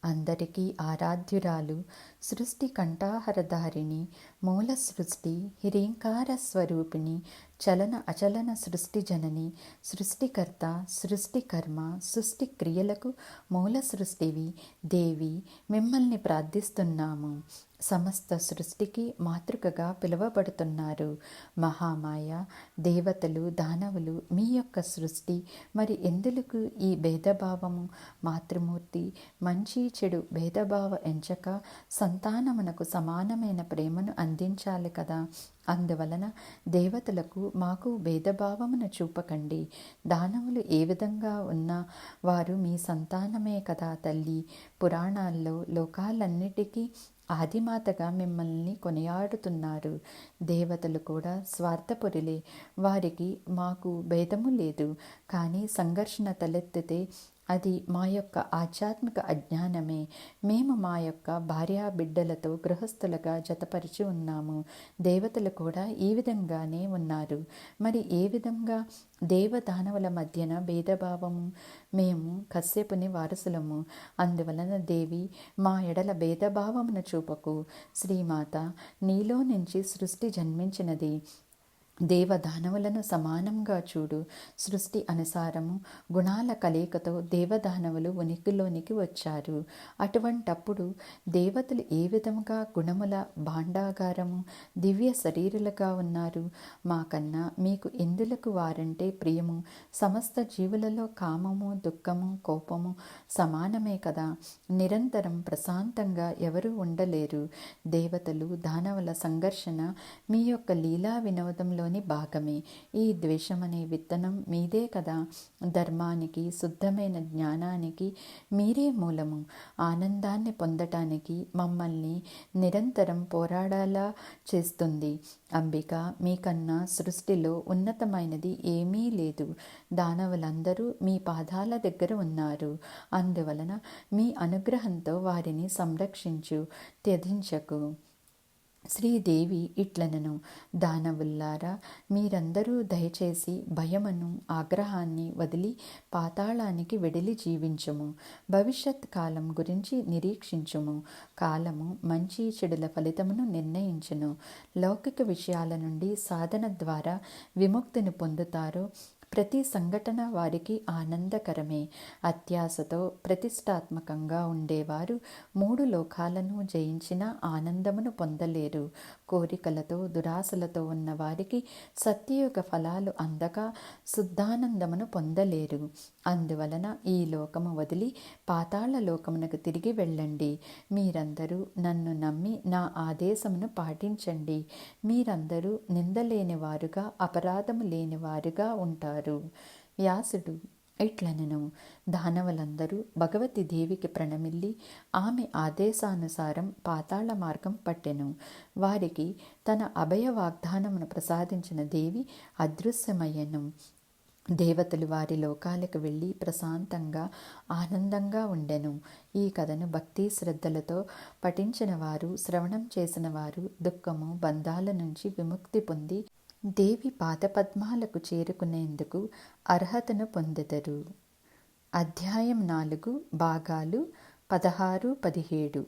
అందరికీ ఆరాధ్యురాలు, సృష్టి కంఠాహరధారిణి, మూల సృష్టి, హిరీంకార స్వరూపిణి, చలన అచలన సృష్టి జనని, సృష్టికర్త, సృష్టికర్మ, సృష్టి క్రియలకు మూల సృష్టివి దేవి, మిమ్మల్ని ప్రార్థిస్తున్నాము. సమస్త సృష్టికి మాతృకగా పిలువబడుతున్నారు. మహామాయ, దేవతలు, దానవులు మీ యొక్క సృష్టి. మరి ఎందులకు ఈ భేదభావము? మాతృమూర్తి మంచి చెడు భేదభావ ఎంచక సంతానమునకు సమానమైన ప్రేమను అందించాలి కదా. అందువలన దేవతలకు మాకు భేదభావమును చూపకండి. దానవులు ఏ విధంగా ఉన్నా వారు మీ సంతానమే కదా తల్లి. పురాణాల్లో లోకాలన్నిటికీ ఆదిమాతగా మిమ్మల్ని కొనియాడుతున్నారు. దేవతలు కూడా స్వార్థపరులే. వారికి మాకు భేదము లేదు. కానీ సంఘర్షణ తలెత్తితే అది మా యొక్క ఆధ్యాత్మిక అజ్ఞానమే. మేము మా యొక్క భార్యా బిడ్డలతో గృహస్థులుగా జతపరిచి ఉన్నాము. దేవతలు కూడా ఈ విధంగానే ఉన్నారు. మరి ఏ విధంగా దేవదానవుల మధ్యన భేదభావము? మేము కశ్యపుని వారసులము. అందువలన దేవి మా ఎడల భేదభావమును చూపకు. శ్రీమాత, నీలో నుంచి సృష్టి జన్మించినది. దేవదానవులను సమానంగా చూడు. సృష్టి అనుసారము గుణాల కలయికతో దేవదానవులు ఉనికిలోనికి వచ్చారు. అటువంటప్పుడు దేవతలు ఏ విధముగా గుణముల భాండాగారము, దివ్య శరీరులుగా ఉన్నారు? మాకన్నా మీకు ఎందులకు వారంటే ప్రియము? సమస్త జీవులలో కామము, దుఃఖము, కోపము సమానమే కదా. నిరంతరం ప్రశాంతంగా ఎవరు ఉండలేరు. దేవతలు దానవుల సంఘర్షణ మీ యొక్క లీలా వినోదంలో భాగమే. ఈ ద్వేషం అనే విత్తనం మీదే కదా. ధర్మానికి, శుద్ధమైన జ్ఞానానికి మీరే మూలము. ఆనందాన్ని పొందటానికి మమ్మల్ని నిరంతరం పోరాడాలా చేస్తుంది. అంబిక, మీకన్నా సృష్టిలో ఉన్నతమైనది ఏమీ లేదు. దానవులందరూ మీ పాదాల దగ్గర ఉన్నారు. అందువలన మీ అనుగ్రహంతో వారిని సంరక్షించు, త్యజించకు. శ్రీదేవి ఇట్లనెను, దానవుల్లారా, మీరందరూ దయచేసి భయమును ఆగ్రహాన్ని వదిలి పాతాళానికి వెడిలి జీవించుము. భవిష్యత్ కాలం గురించి నిరీక్షించుము. కాలము మంచి చెడుల ఫలితమును నిర్ణయించును. లౌకిక విషయాల నుండి సాధన ద్వారా విముక్తిని పొందుతారు. ప్రతి సంఘటన వారికి ఆనందకరమే. అత్యాశతో ప్రతిష్టాత్మకంగా ఉండేవారు 3 లోకాలను జయించిన ఆనందమును పొందలేరు. కోరికలతో దురాశలతో ఉన్న వారికి సత్యయుగ ఫలాలు అందక శుద్ధానందమును పొందలేరు. అందువలన ఈ లోకము వదిలి పాతాళ లోకమునకు తిరిగి వెళ్ళండి. మీరందరూ నన్ను నమ్మి నా ఆదేశమును పాటించండి. మీరందరూ నిందలేని వారుగా అపరాధము లేని వారుగా ఉంటారు. వ్యాసుడు ఇట్లనెను, దానవులందరూ భగవతి దేవికి ప్రణమిల్లి ఆమె ఆదేశానుసారం పాతాళ మార్గం పట్టెను. వారికి తన అభయ వాగ్దానమును ప్రసాదించిన దేవి అదృశ్యమయ్యెను. దేవతలు వారి లోకాలకు వెళ్ళి ప్రశాంతంగా ఆనందంగా ఉండెను. ఈ కథను భక్తి శ్రద్ధలతో పఠించిన వారు, శ్రవణం చేసిన వారు దుఃఖము బంధాల నుంచి విముక్తి పొంది దేవి పాదపద్మాలకు చేరుకునేందుకు అర్హతను పొందెదరు. అధ్యాయం 4 భాగాలు 16, 17.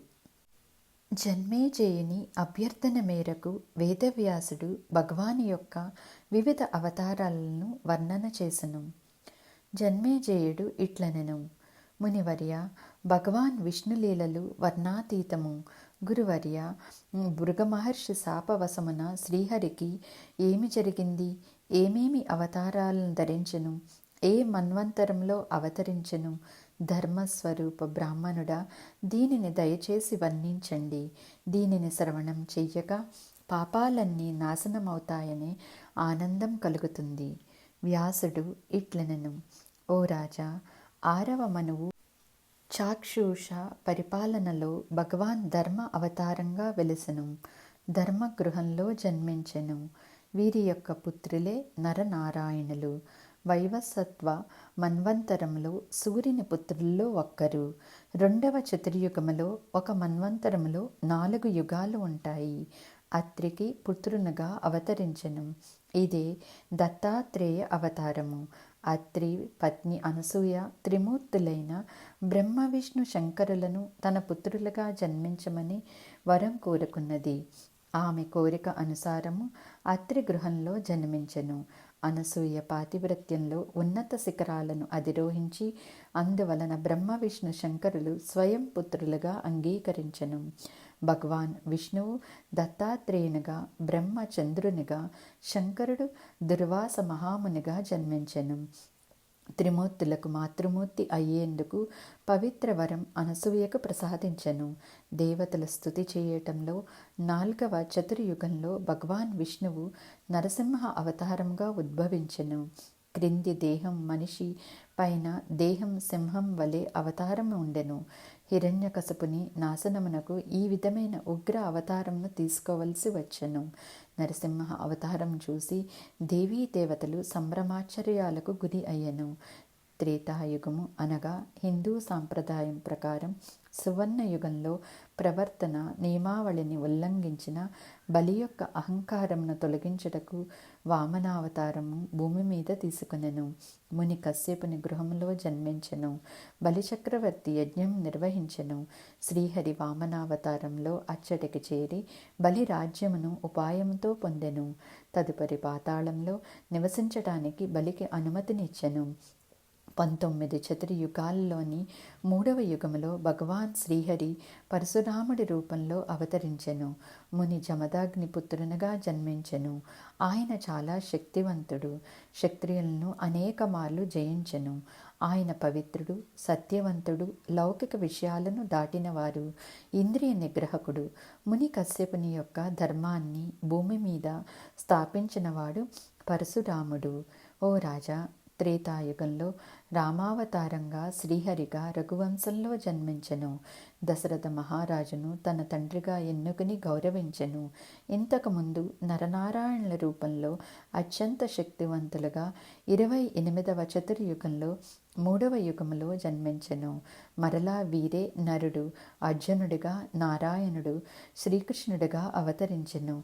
జన్మేజయుని అభ్యర్థన మేరకు వేదవ్యాసుడు భగవాను యొక్క వివిధ అవతారాలను వర్ణన చేసెను. జన్మేజయుడు ఇట్లనెను, మునివర్య, భగవాన్ విష్ణులీలలు వర్ణాతీతము. గురువర్య, భృగమహర్షి శాపవశమున శ్రీహరికి ఏమి జరిగింది? ఏమేమి అవతారాలను ధరించెను? ఏ మన్వంతరంలో అవతరించెను? ధర్మస్వరూప బ్రాహ్మణుడా, దీనిని దయచేసి వర్ణించండి. దీనిని శ్రవణం చెయ్యగా పాపాలన్నీ నాశనమవుతాయనే ఆనందం కలుగుతుంది. వ్యాసుడు ఇట్లనెను, ఓ రాజా, 6వ మనువు చాక్షుష పరిపాలనలో భగవాన్ ధర్మ అవతారంగా వెలిసెను. ధర్మగృహంలో జన్మించెను. వీరి యొక్క పుత్రులే నరనారాయణులు. వైవస్వత్వ మన్వంతరంలో సూర్యుని పుత్రుల్లో ఒక్కరు. 2వ చతుర్యుగములో ఒక మన్వంతరములో 4 యుగాలు ఉంటాయి. అత్రికి పుత్రునిగా అవతరించెను. ఇదే దత్తాత్రేయ అవతారము. అత్రి పత్ని అనసూయ త్రిమూర్తులైన బ్రహ్మ విష్ణు శంకరులను తన పుత్రులుగా జన్మించమని వరం కోరుకున్నది. ఆమె కోరిక అనుసారము అత్రి గృహంలో జన్మించెను. అనసూయ పాతివ్రత్యంలో ఉన్నత శిఖరాలను అధిరోహించి అందువలన బ్రహ్మ విష్ణు శంకరులు స్వయం పుత్రులుగా అంగీకరించెను. భగవాన్ విష్ణువు దత్తాత్రేయునిగా, బ్రహ్మ చంద్రునిగా, శంకరుడు దుర్వాస మహామునిగా జన్మించెను. త్రిమూర్తులకు మాతృమూర్తి అయ్యేందుకు పవిత్ర వరం అనసూయకు ప్రసాదించెను. దేవతల స్తుతి చేయటంలో 4వ చతుర్యుగంలో భగవాన్ విష్ణువు నరసింహ అవతారంగా ఉద్భవించెను. క్రింది దేహం మనిషి, పైన దేహం సింహం వలె అవతారం ఉండెను. హిరణ్యకశపుని నాశనమునకు ఈ విధమైన ఉగ్ర అవతారంను తీసుకోవలసి వచ్చెను. నరసింహ అవతారం చూసి దేవీ దేవతలు సంభ్రమాశ్చర్యాలకు గురి అయ్యెను. త్రేతాయుగము అనగా హిందూ సాంప్రదాయం ప్రకారం సువర్ణయుగంలో ప్రవర్తన నియమావళిని ఉల్లంఘించిన బలి యొక్క అహంకారమును తొలగించుటకు వామనావతారము భూమి మీద తీసుకొనెను. ముని కశ్యపుని గృహములో జన్మించెను. బలిచక్రవర్తి యజ్ఞం నిర్వహించెను. శ్రీహరి వామనావతారంలో అచ్చటికి చేరి బలి రాజ్యమును ఉపాయముతో పొందెను. తదుపరి పాతాళంలో నివసించటానికి బలికి అనుమతినిచ్చెను. 19 చతుర్యుగాల్లోని 3వ యుగములో భగవాన్ శ్రీహరి పరశురాముడి రూపంలో అవతరించెను. ముని జమదాగ్ని పుత్రునిగా జన్మించెను. ఆయన చాలా శక్తివంతుడు. క్షత్రియులను అనేక మార్లు జయించెను. ఆయన పవిత్రుడు, సత్యవంతుడు, లౌకిక విషయాలను దాటినవారు, ఇంద్రియ నిగ్రహకుడు. ముని కశ్యపుని యొక్క ధర్మాన్ని భూమి మీద స్థాపించినవాడు పరశురాముడు. ఓ రాజా, త్రేతాయుగంలో రామావతారంగా శ్రీహరిగా రఘువంశంలో జన్మించెను. దశరథ మహారాజును తన తండ్రిగా ఎన్నుకుని గౌరవించెను. ఇంతకుముందు నరనారాయణుల రూపంలో అత్యంత శక్తివంతులుగా 28వ చతుర్యుగంలో 3వ యుగములో జన్మించెను. మరలా వీరే నరుడు అర్జునుడిగా, నారాయణుడు శ్రీకృష్ణుడిగా అవతరించెను.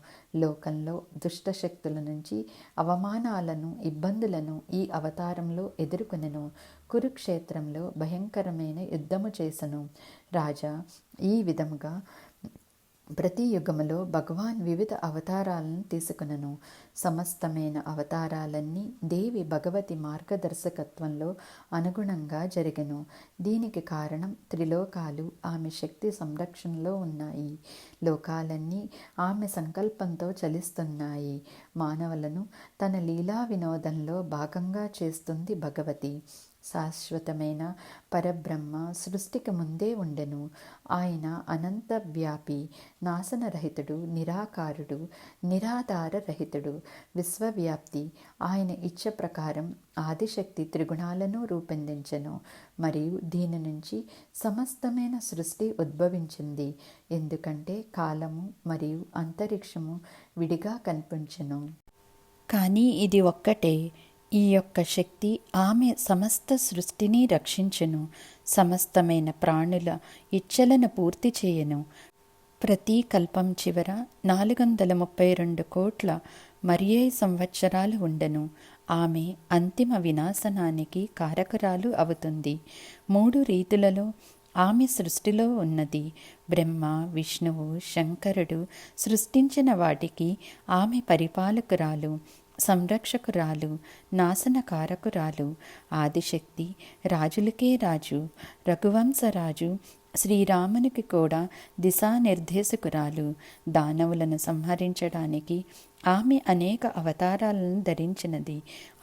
లోకంలో దుష్టశక్తుల నుంచి అవమానాలను, ఇబ్బందులను ఈ అవతారంలో ఎదుర్కొనెను. కురుక్షేత్రంలో భయంకరమైన యుద్ధము చేసెను. రాజా, ఈ విధముగా ప్రతి యుగములో భగవాన్ వివిధ అవతారాలను తీసుకునను. సమస్తమైన అవతారాలన్నీ దేవి భగవతి మార్గదర్శకత్వంలో అనుగుణంగా జరిగెను. దీనికి కారణం త్రిలోకాలు ఆమె శక్తి సంరక్షణలో ఉన్నాయి. లోకాలన్నీ ఆమె సంకల్పంతో చలిస్తున్నాయి. మానవులను తన లీలా వినోదంలో భాగంగా చేస్తుంది భగవతి. శాశ్వతమైన పరబ్రహ్మ సృష్టికి ముందే ఉండెను. ఆయన అనంత వ్యాపి, నాశనరహితుడు, నిరాకారుడు, నిరాధార రహితుడు, విశ్వవ్యాప్తి. ఆయన ఇచ్చ ప్రకారం ఆదిశక్తి త్రిగుణాలను రూపొందించెను. మరియు దీని నుంచి సమస్తమైన సృష్టి ఉద్భవించింది. ఎందుకంటే కాలము మరియు అంతరిక్షము విడిగా కనిపించెను. కానీ ఇది ఒక్కటే. ఈ యొక్క శక్తి ఆమె సమస్త సృష్టిని రక్షించెను. సమస్తమైన ప్రాణుల ఇచ్చలను పూర్తి చేయను. ప్రతి కల్పం చివర 432 కోట్ల మరియే సంవత్సరాలు ఉండెను. ఆమె అంతిమ వినాశనానికి కారకురాలు అవుతుంది. 3 రీతులలో ఆమె సృష్టిలో ఉన్నది. బ్రహ్మ, విష్ణువు, శంకరుడు సృష్టించిన వాటికి ఆమె పరిపాలకురాలు, సంరక్షకురాలు, నాశనకారకురాలు. ఆదిశక్తి రాజులకే రాజు, రఘువంశరాజు శ్రీరామునికి కూడా దిశానిర్దేశకురాలు. దానవులను సంహరించడానికి ఆమె అనేక అవతారాలను ధరించినది.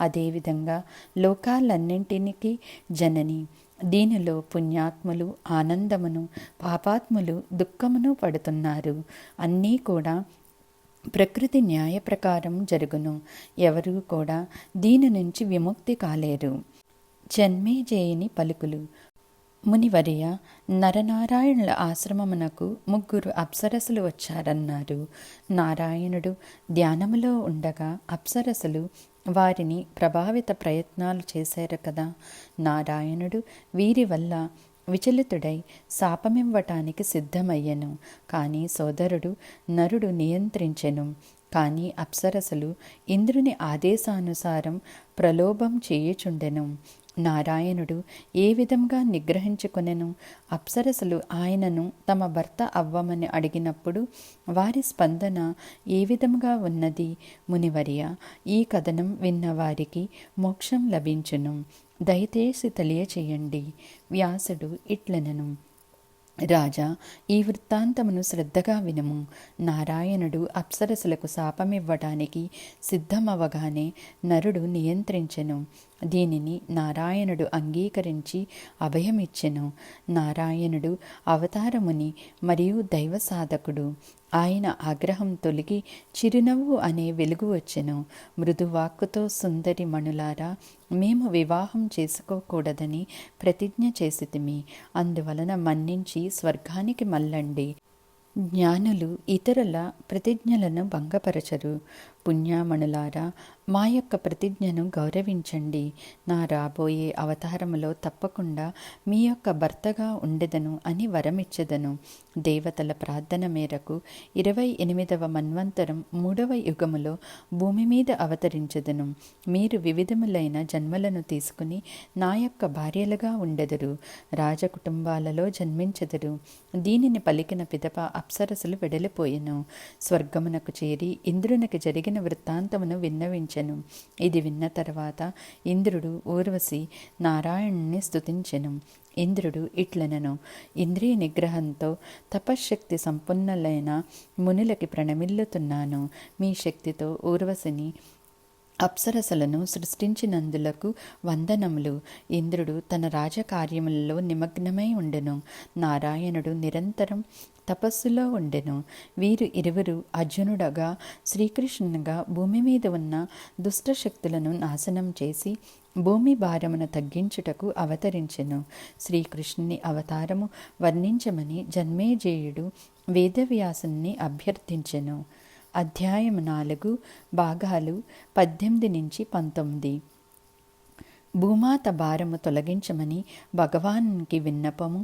అదేవిధంగా లోకాలన్నింటికి జనని. దీనిలో పుణ్యాత్ములు ఆనందమును, పాపాత్ములు దుఃఖమును పడుతున్నారు. అన్నీ కూడా ప్రకృతి న్యాయ ప్రకారం జరుగును. ఎవరూ కూడా దీని నుంచి విముక్తి కాలేరు. జన్మేజయుని పలుకులు. మునివర్య, నరనారాయణుల ఆశ్రమమునకు 3 అప్సరసులు వచ్చారన్నారు. నారాయణుడు ధ్యానములో ఉండగా అప్సరసులు వారిని ప్రభావిత ప్రయత్నాలు చేశారు కదా. నారాయణుడు వీరి వల్ల విచలితుడై శాపమివ్వటానికి సిద్ధమయ్యెను. కానీ సోదరుడు నరుడు నియంత్రించెను. కానీ అప్సరసులు ఇంద్రుని ఆదేశానుసారం ప్రలోభం చేయుచుండెను. నారాయణుడు ఏ విధంగా నిగ్రహించుకొనెను? అప్సరసులు ఆయనను తమ భర్త అవ్వమని అడిగినప్పుడు వారి స్పందన ఏ విధంగా ఉన్నది? మునివర్య, ఈ కథనం విన్నవారికి మోక్షం లభించును. దయచేసి తెలియచేయండి. వ్యాసుడు ఇట్లనెను. రాజా, ఈ వృత్తాంతమును శ్రద్ధగా వినుము. నారాయణుడు అప్సరసులకు శాపమివ్వడానికి సిద్ధమవగానే నరుడు నియంత్రించెను. దీనిని నారాయణుడు అంగీకరించి అభయమిచ్చెను. నారాయణుడు అవతారముని మరియు దైవ సాధకుడు. ఆయన ఆగ్రహం తొలగి చిరునవ్వు అనే వెలుగు వచ్చెను. మృదువాక్కుతో, సుందరి మణులారా, మేము వివాహం చేసుకోకూడదని ప్రతిజ్ఞ చేసితిమి. అందువలన మన్నించి స్వర్గానికి మళ్ళండి. జ్ఞానులు ఇతరుల ప్రతిజ్ఞలను భంగపరచరు. పుణ్యామణులారా, మా యొక్క ప్రతిజ్ఞను గౌరవించండి. నా రాబోయే అవతారములో తప్పకుండా మీ యొక్క భర్తగా ఉండెదను అని వరమిచ్చెదను. దేవతల ప్రార్థన మేరకు 28వ మన్వంతరం 3వ యుగములో భూమి మీద అవతరించెదను. మీరు వివిధములైన జన్మలను తీసుకుని నా యొక్క భార్యలుగా ఉండెదరు. రాజకుటుంబాలలో జన్మించెదరు. దీనిని పలికిన పిదప అప్సరసులు వెడలిపోయెను. స్వర్గమునకు చేరి ఇంద్రునికి జరిగిన వృత్తాంతమును విన్నవించెను. ఇది విన్న తర్వాత ఇంద్రుడు ఊర్వశి నారాయణుని స్తుతించెను. ఇంద్రుడు ఇట్లనెను. ఇంద్రియ నిగ్రహంతో తపశ్శక్తి సంపన్నులైన మునులకి ప్రణమిల్లుతున్నాను. మీ శక్తితో ఊర్వశిని అప్సరసలను సృష్టించినందులకు వందనములు. ఇంద్రుడు తన రాజకార్యములలో నిమగ్నమై ఉండెను. నారాయణుడు నిరంతరం తపస్సులో ఉండెను. వీరు ఇరువురు అర్జునుడగా శ్రీకృష్ణునిగా భూమి మీద ఉన్న దుష్టశక్తులను నాశనం చేసి భూమి భారమును తగ్గించుటకు అవతరించెను. శ్రీకృష్ణుని అవతారము వర్ణించమని జన్మేజయుడు వేదవ్యాసుని అభ్యర్థించెను. అధ్యాయం 4 భాగాలు 18-19. భూమాత భారము తొలగించమని భగవానునికి విన్నపము.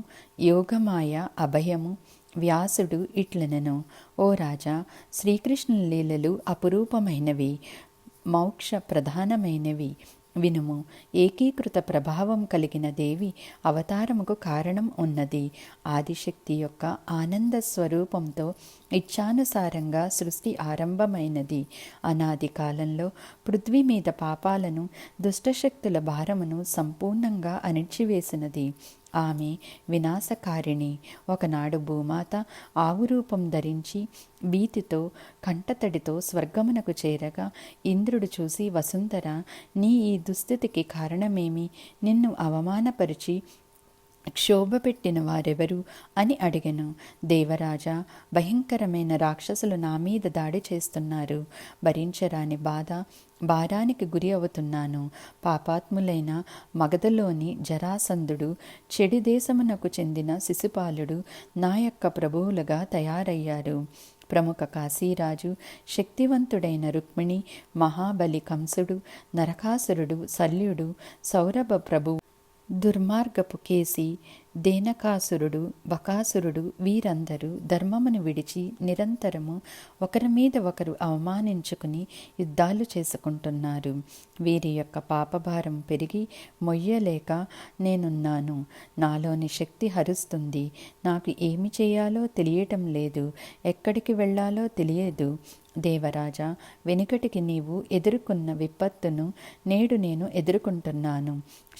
యోగమాయ అభయము. వ్యాసుడు ఇట్లనెను: ఓ రాజా, శ్రీకృష్ణుల లీలలు అపురూపమైనవి, మోక్ష ప్రధానమైనవి. వినుము. ఏకీకృత ప్రభావం కలిగిన దేవి అవతారముకు కారణం ఉన్నది. ఆదిశక్తి యొక్క ఆనంద స్వరూపంతో ఇచ్ఛానుసారంగా సృష్టి ఆరంభమైనది. అనాది కాలంలో పృథ్వీ మీద పాపాలను, దుష్టశక్తుల భారమును సంపూర్ణంగా అణిచివేసినది. ఆమె వినాశకారిణి. ఒకనాడు భూమాత ఆవు రూపం ధరించి భీతితో కంటతడితో స్వర్గమునకు చేరగా ఇంద్రుడు చూసి, వసుంధర, నీ ఈ దుస్థితికి కారణమేమి? నిన్ను అవమానపరిచి క్షోభపెట్టిన వారెవరు అని అడిగెను. దేవరాజా, భయంకరమైన రాక్షసులు నా మీద దాడి చేస్తున్నారు. భరించరాని భారానికి గురి అవుతున్నాను. పాపాత్ములైన మగధలోని జరాసంధుడు, చెడి దేశమునకు చెందిన శిశుపాలుడు నా యొక్క ప్రభువులుగా తయారయ్యారు. ప్రముఖ కాశీరాజు, శక్తివంతుడైన రుక్మిణి, మహాబలి కంసుడు, నరకాసురుడు, శల్యుడు, సౌరభ ప్రభు, దుర్మార్గపు కేసి, దేనకాసురుడు, బకాసురుడు, వీరందరూ ధర్మమును విడిచి నిరంతరము ఒకరి మీద ఒకరు అవమానించుకుని యుద్ధాలు చేసుకుంటున్నారు. వీరి యొక్క పాపభారం పెరిగి మొయ్యలేక నేనున్నాను. నాలోని శక్తి హరుస్తుంది. నాకు ఏమి చేయాలో తెలియటం లేదు. ఎక్కడికి వెళ్ళాలో తెలియదు. దేవరాజా, వెనుకటికి నీవు ఎదుర్కొన్న విపత్తును నేడు నేను ఎదుర్కొంటున్నాను.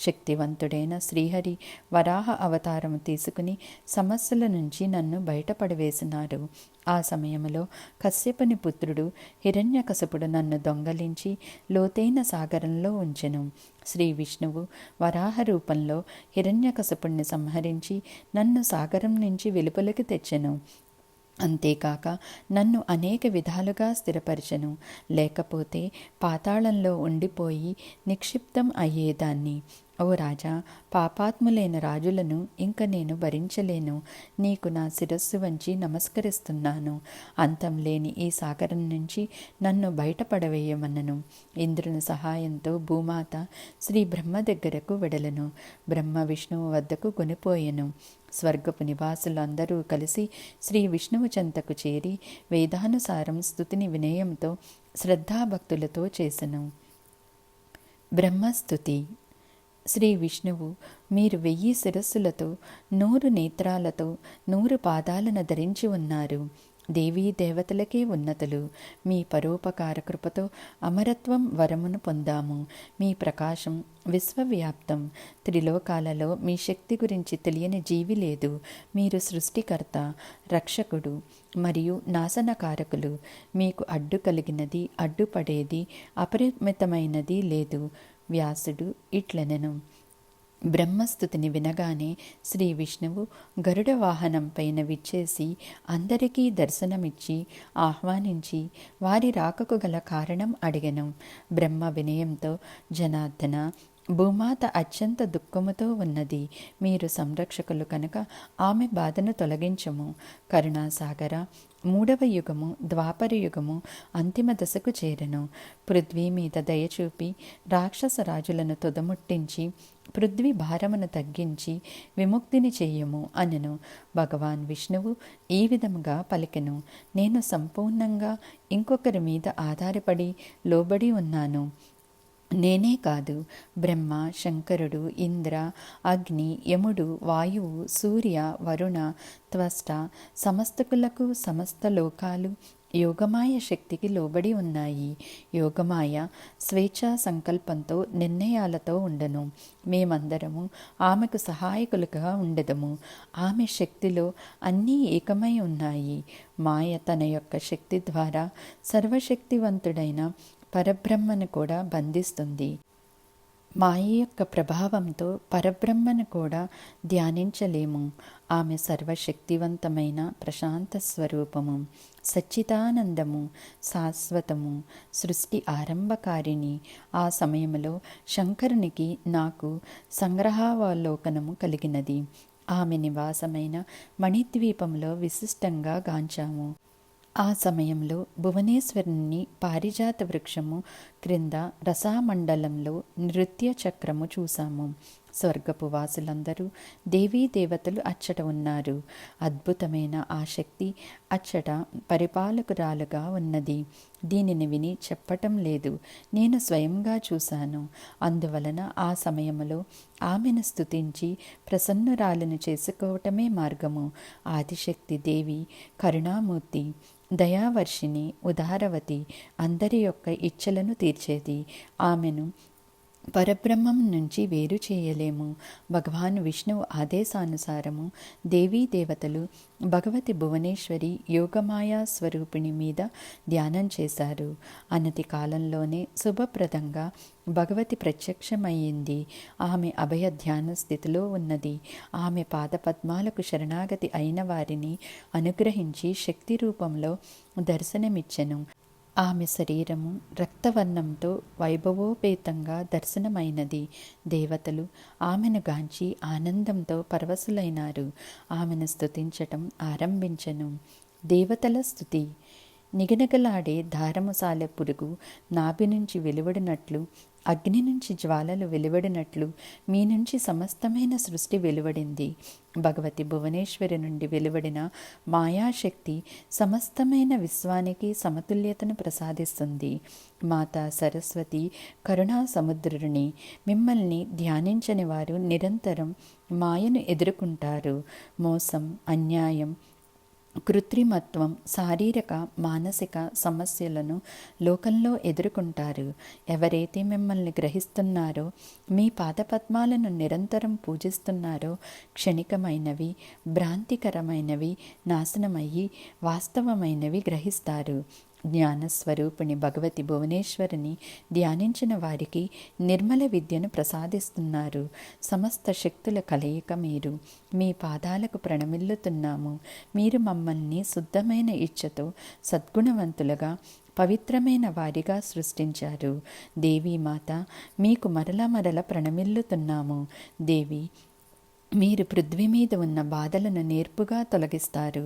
శక్తివంతుడైన శ్రీహరి వరాహ అవతారము తీసుకుని సమస్యల నుంచి నన్ను బయటపడవేసినారు. ఆ సమయంలో కశ్యపుని పుత్రుడు హిరణ్యకశపుడు నన్ను దొంగలించి లోతైన సాగరంలో ఉంచెను. శ్రీ విష్ణువు వరాహ రూపంలో హిరణ్యకశపుణ్ణి సంహరించి నన్ను సాగరం నుంచి వెలుపలికి తెచ్చెను. అంతేకాక నన్ను అనేక విధాలుగా స్థిరపరచెను. లేకపోతే పాతాళంలో ఉండిపోయి నిక్షిప్తం అయ్యేదాన్ని. ఓ రాజా, పాపాత్ములైన రాజులను ఇంక నేను భరించలేను. నీకు నా శిరస్సు వంచి నమస్కరిస్తున్నాను. అంతం లేని ఈ సాగరం నుంచి నన్ను బయటపడవేయమన్నను. ఇంద్రుని సహాయంతో భూమాత శ్రీ బ్రహ్మ దగ్గరకు వెడలను. బ్రహ్మ విష్ణువు వద్దకు కొనిపోయెను. స్వర్గపు నివాసులు అందరూ కలిసి శ్రీ విష్ణువు చెంతకు చేరి వేదానుసారం స్తుతిని వినయంతో శ్రద్ధాభక్తులతో చేసెను. బ్రహ్మస్తుతి. శ్రీ విష్ణువు, మీరు 1000 శిరస్సులతో 100 నేత్రాలతో 100 పాదాలను ధరించి ఉన్నారు. దేవీ దేవతలకే ఉన్నతులు. మీ పరోపకార కృపతో అమరత్వం వరమును పొందాము. మీ ప్రకాశం విశ్వవ్యాప్తం. త్రిలోకాలలో మీ శక్తి గురించి తెలియని జీవి లేదు. మీరు సృష్టికర్త, రక్షకుడు మరియు నాశనకారకులు. మీకు అడ్డు కలిగినది, అడ్డుపడేది, అపరిమితమైనది లేదు. వ్యాసుడు ఇట్లనెను. బ్రహ్మస్తుతిని వినగానే శ్రీ విష్ణువు గరుడ వాహనం పైన విచ్చేసి అందరికీ దర్శనమిచ్చి ఆహ్వానించి వారి రాకకు గల కారణం అడిగెను. బ్రహ్మ వినయంతో, జనార్దన, భూమాత అత్యంత దుఃఖముతో ఉన్నది. మీరు సంరక్షకులు కనుక ఆమె బాధను తొలగించము. కరుణాసాగర, 3వ యుగము ద్వాపర యుగము అంతిమ దశకు చేరెను. పృథ్వీ మీద దయచూపి రాక్షస రాజులను తుదముట్టించి పృథ్వీ భారమును తగ్గించి విముక్తిని చెయ్యము అనెను. భగవాన్ విష్ణువు ఈ విధముగా పలికెను. నేను సంపూర్ణంగా ఇంకొకరి మీద ఆధారపడి లోబడి ఉన్నాను. నేనే కాదు, బ్రహ్మ, శంకరుడు, ఇంద్ర, అగ్ని, యముడు, వాయువు, సూర్య, వరుణ, త్వష్ట, సమస్తకులకు సమస్త లోకాలు యోగమాయ శక్తికి లోబడి ఉన్నాయి. యోగమాయ స్వేచ్ఛా సంకల్పంతో నిర్ణయాలతో ఉండను. మేమందరము ఆమెకు సహాయకులుగా ఉండదము. ఆమె శక్తిలో అన్నీ ఏకమై ఉన్నాయి. మాయ తన యొక్క శక్తి ద్వారా సర్వశక్తివంతుడైన పరబ్రహ్మను కూడా బంధిస్తుంది. మాయ యొక్క ప్రభావంతో పరబ్రహ్మను కూడా ధ్యానించలేము. ఆమె సర్వశక్తివంతమైన ప్రశాంత స్వరూపము, సచ్చిదానందము, శాశ్వతము, సృష్టి ఆరంభకారిణి. ఆ సమయంలో శంకరునికి నాకు సంగ్రహావలోకనము కలిగినది. ఆమె నివాసమైన మణిద్వీపంలో విశిష్టంగా గాంచాము. ఆ సమయంలో భువనేశ్వరుని పారిజాత వృక్షము క్రింద రసామండలంలో నృత్య చక్రము చూశాము. స్వర్గపు వాసులందరూ దేవీ దేవతలు అచ్చట ఉన్నారు. అద్భుతమైన ఆ శక్తి అచ్చట పరిపాలకురాలుగా ఉన్నది. దీనిని విని చెప్పటం లేదు, నేను స్వయంగా చూశాను. అందువలన ఆ సమయంలో ఆమెను స్తుతించి ప్రసన్నురాలను చేసుకోవటమే మార్గము. ఆదిశక్తి దేవి కరుణామూర్తి, దయావర్షిణి, ఉదారవతి, అందరి యొక్క ఇచ్చలను తీర్చేది. ఆమెను పరబ్రహ్మం నుంచి వేరు చేయలేము. భగవాన్ విష్ణువు ఆదేశానుసారము దేవీ దేవతలు భగవతి భువనేశ్వరి యోగమాయా స్వరూపిణి మీద ధ్యానం చేశారు. అనతి కాలంలోనే శుభప్రదంగా భగవతి ప్రత్యక్షమయ్యింది. ఆమె అభయ ధ్యాన స్థితిలో ఉన్నది. ఆమె పాదపద్మాలకు శరణాగతి అయిన వారిని అనుగ్రహించి శక్తి రూపంలో దర్శనమిచ్చెను. ఆమె శరీరము రక్తవర్ణంతో వైభవోపేతంగా దర్శనమైనది. దేవతలు ఆమెను గాంచి ఆనందంతో పరవశులైనారు. ఆమెను స్తుతించటం ఆరంభించెను. దేవతల స్తుతి. నిగనగలాడే దారముసాలె పురుగు నాభి నుంచి వెలువడినట్లు, అగ్ని నుంచి జ్వాలలు వెలువడినట్లు మీ నుంచి సమస్తమైన సృష్టి వెలువడింది. భగవతి భువనేశ్వరి నుండి వెలువడిన మాయాశక్తి సమస్తమైన విశ్వానికి సమతుల్యతను ప్రసాదిస్తుంది. మాతా సరస్వతి కరుణా సముద్రుని. మిమ్మల్ని ధ్యానించని వారు నిరంతరం మాయను ఎదుర్కొంటారు. మోసం, అన్యాయం, కృత్రిమత్వం, శారీరక మానసిక సమస్యలను లోకంలో ఎదుర్కొంటారు. ఎవరైతే మిమ్మల్ని గ్రహిస్తున్నారో, మీ పాదపద్మాలను నిరంతరం పూజిస్తున్నారో, క్షణికమైనవి, భ్రాంతికరమైనవి నాశనమయ్యి వాస్తవమైనవి గ్రహిస్తారు. జ్ఞానస్వరూపిణి భగవతి భువనేశ్వరిని ధ్యానించిన వారికి నిర్మల విద్యను ప్రసాదిస్తున్నారు. సమస్త శక్తుల కలయిక మీరు. మీ పాదాలకు ప్రణమిల్లుతున్నాము. మీరు మమ్మల్ని శుద్ధమైన ఇచ్చతో సద్గుణవంతులుగా, పవిత్రమైన వారిగా సృష్టించారు. దేవీమాత, మీకు మరల మరల ప్రణమిల్లుతున్నాము. దేవి, మీరు పృథ్వీ మీద ఉన్న బాధలను నేర్పుగా తొలగిస్తారు.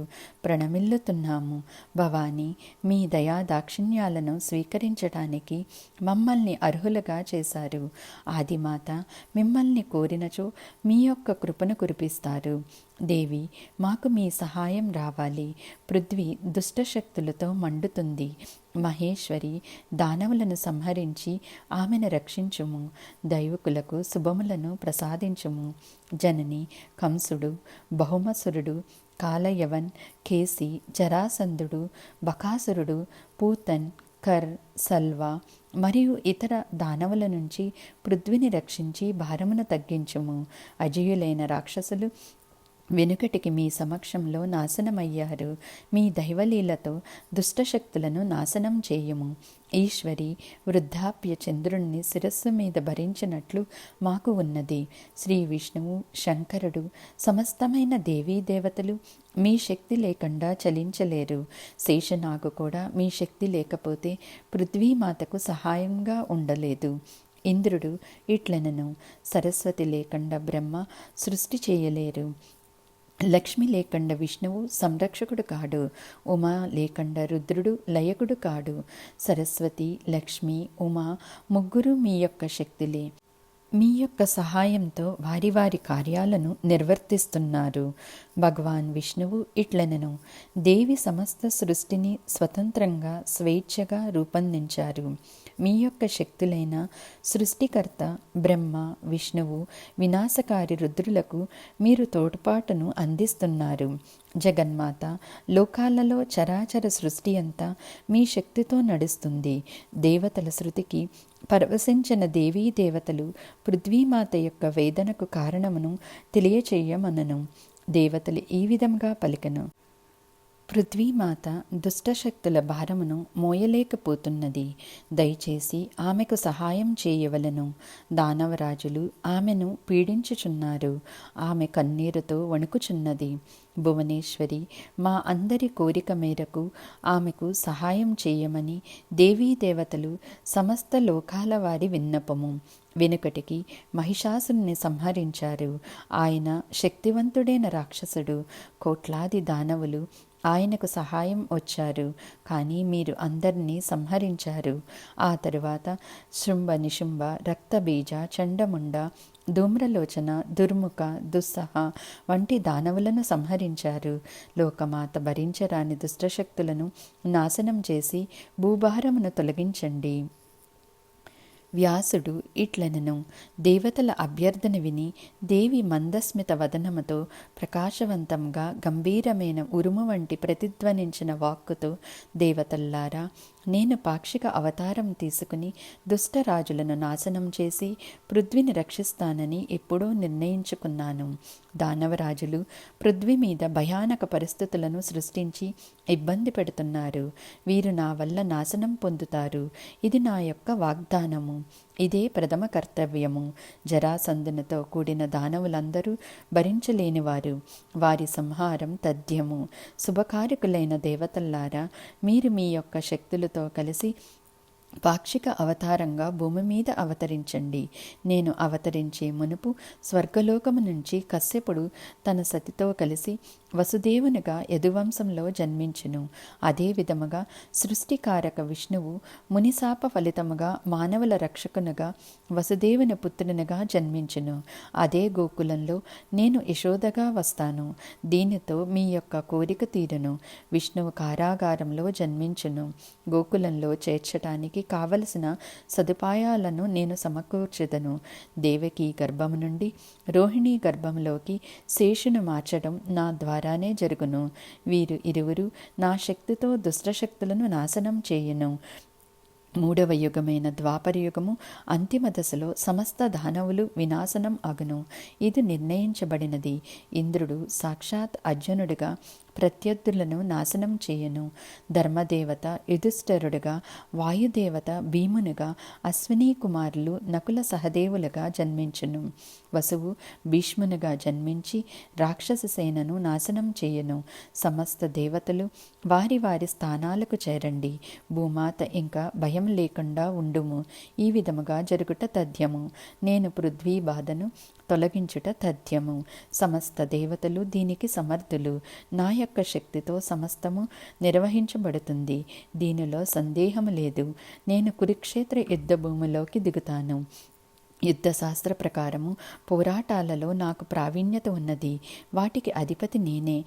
ప్రణమిల్లుతున్నాము. భవానీ, మీ దయా దాక్షిణ్యాలను స్వీకరించటానికి మమ్మల్ని అర్హులుగా చేశారు. ఆదిమాత, మిమ్మల్ని కోరినచో మీ యొక్క కృపను కురిపిస్తారు. దేవి, మాకు మీ సహాయం రావాలి. పృథ్వీ దుష్టశక్తులతో మండుతుంది. మహేశ్వరి, దానవులను సంహరించి ఆమెను రక్షించుము. దైవకులకు శుభములను ప్రసాదించుము. జనని, కంసుడు, బహుమసురుడు, కాలయవన్, కేసి, జరాసంధుడు, బకాసురుడు, పూతన్, కర్, సల్వా మరియు ఇతర దానవుల నుంచి పృథ్వీని రక్షించి భారమును తగ్గించుము. అజేయులైన రాక్షసులు వెనుకటికి మీ సమక్షంలో నాశనమయ్యారు. మీ దైవలీలతో దుష్టశక్తులను నాశనం చేయుము. ఈశ్వరి, వృద్ధాప్య చంద్రుణ్ణి శిరస్సు మీద భరించినట్లు మాకు ఉన్నది. శ్రీ విష్ణువు, శంకరుడు, సమస్తమైన దేవీ దేవతలు మీ శక్తి లేకుండా చలించలేరు. శేషనాగు కూడా మీ శక్తి లేకపోతే పృథ్వీమాతకు సహాయంగా ఉండలేదు. ఇంద్రుడు ఇట్లనను, సరస్వతి లేకుండా బ్రహ్మ సృష్టి చేయలేరు. లక్ష్మి లేకుండా విష్ణువు సంరక్షకుడు కాడు. ఉమా లేకుండా రుద్రుడు లయకుడు కాడు. సరస్వతి, లక్ష్మి, ఉమా ముగ్గురు మీ యొక్క శక్తులే. మీ యొక్క సహాయంతో వారి వారి కార్యాలను నిర్వర్తిస్తున్నారు. భగవాన్ విష్ణువు ఇట్లనను, దేవి సమస్త సృష్టిని స్వతంత్రంగా స్వేచ్ఛగా రూపొందించారు. మీ యొక్క శక్తులైన సృష్టికర్త బ్రహ్మ, విష్ణువు, వినాశకారి రుద్రులకు మీరు తోడ్పాటును అందిస్తున్నారు. జగన్మాత, లోకాలలో చరాచర సృష్టి అంతా మీ శక్తితో నడుస్తుంది. దేవతల శృతికి పరవశించిన దేవీ దేవతలు పృథ్వీమాత యొక్క వేదనకు కారణమును తెలియచేయమనను. దేవతలు ఈ విధంగా పలికెను. పృథ్వీమాత దుష్టశక్తుల భారమును మోయలేకపోతున్నది. దయచేసి ఆమెకు సహాయం చేయవలను. దానవరాజులు ఆమెను పీడించుచున్నారు. ఆమె కన్నీరుతో వణుకుచున్నది. భువనేశ్వరి, మా అందరి కోరిక మేరకు ఆమెకు సహాయం చేయమని దేవీదేవతలు సమస్త లోకాల వారి విన్నపము. వెనుకటికి మహిషాసుని సంహరించారు. ఆయన శక్తివంతుడైన రాక్షసుడు. కోట్లాది దానవులు ఆయనకు సహాయం వచ్చారు. కానీ మీరు అందరినీ సంహరించారు. ఆ తరువాత శృంభ నిశుంభ రక్తబీజ చండముండ ధూమ్రలోచన దుర్ముఖ దుస్సహ వంటి దానవులను సంహరించారు. లోకమాత భరించరాని దుష్టశక్తులను నాశనం చేసి భూభారమును తొలగించండి. వ్యాసుడు ఇట్లనెను. దేవతల అభ్యర్థన విని దేవి మందస్మిత వదనముతో ప్రకాశవంతంగా గంభీరమైన ఉరుము వంటి ప్రతిధ్వనించిన వాక్కుతో, దేవతల్లారా, నేను పాక్షిక అవతారం తీసుకుని దుష్టరాజులను నాశనం చేసి పృథ్వీని రక్షిస్తానని ఎప్పుడూ నిర్ణయించుకున్నాను. దానవరాజులు పృథ్వీ మీద భయానక పరిస్థితులను సృష్టించి ఇబ్బంది పెడుతున్నారు. వీరు నా వల్ల నాశనం పొందుతారు. ఇది నా యొక్క వాగ్దానము. ఇదే ప్రథమ కర్తవ్యము. జరాసంధునితో కూడిన దానవులందరూ భరించలేనివారు. వారి సంహారం తథ్యము. శుభకార్యకులైన దేవతల్లారా, మీరు మీ యొక్క శక్తులతో కలిసి పాక్షిక అవతారంగా భూమి మీద అవతరించండి. నేను అవతరించే మునుపు స్వర్గలోకము నుంచి కశ్యపుడు తన సతితో కలిసి వసుదేవునిగా యదువంశంలో జన్మించును. అదే విధముగా సృష్టికారక విష్ణువు మునిశాప ఫలితముగా మానవుల రక్షకునిగా వసుదేవుని పుత్రునిగా జన్మించును. అదే గోకులంలో నేను యశోదగా వస్తాను. దీనితో మీ యొక్క కోరిక తీరును. విష్ణువు కారాగారంలో జన్మించును. గోకులంలో చేర్చటానికి కావలసిన సదుపాయాలను నేను సమకూర్చెదను. దేవకి గర్భము నుండి రోహిణి గర్భంలోకి శేషును మార్చడం నా ద్వారానే జరుగును. వీరు ఇరువురు నా శక్తితో దుష్టశక్తులను నాశనం చేయును. మూడవ యుగమైన ద్వాపరయుగము అంతిమ దశలో సమస్త దానవులు వినాశనం అగును. ఇది నిర్ణయించబడినది. ఇంద్రుడు సాక్షాత్ అర్జునుడిగా ప్రత్యర్థులను నాశనం చేయను. ధర్మదేవత యుధిష్ఠిరుడుగా, వాయుదేవత భీమునిగా, అశ్వినీ కుమారులు నకుల సహదేవులుగా జన్మించును. వసువు భీష్మునిగా జన్మించి రాక్షస సేనను నాశనం చేయను. సమస్త దేవతలు వారి వారి స్థానాలకు చేరండి. భూమాత ఇంకా భయం లేకుండా ఉండుము. ఈ విధముగా జరుగుట తథ్యము. నేను పృథ్వీ బాధను తొలగించుట తథ్యము. సమస్త దేవతలు దీనికి సమర్థులు. నా యొక్క శక్తితో సమస్తము నిర్వహించబడుతుంది. దీనిలో సందేహము లేదు. నేను కురుక్షేత్ర యుద్ధ భూమిలోకి దిగుతాను. యుద్ధశాస్త్ర ప్రకారము పోరాటాలలో నాకు ప్రావీణ్యత ఉన్నది. వాటికి అధిపతి నేనే.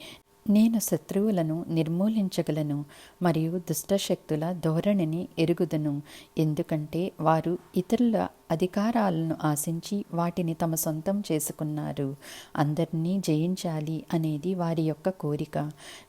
నేను శత్రువులను నిర్మూలించగలను మరియు దుష్టశక్తుల ధోరణిని ఎరుగుదును. ఎందుకంటే వారు ఇతరుల అధికారాలను ఆశించి వాటిని తమ సొంతం చేసుకున్నారు. అందరినీ జయించాలి అనేది వారి యొక్క కోరిక.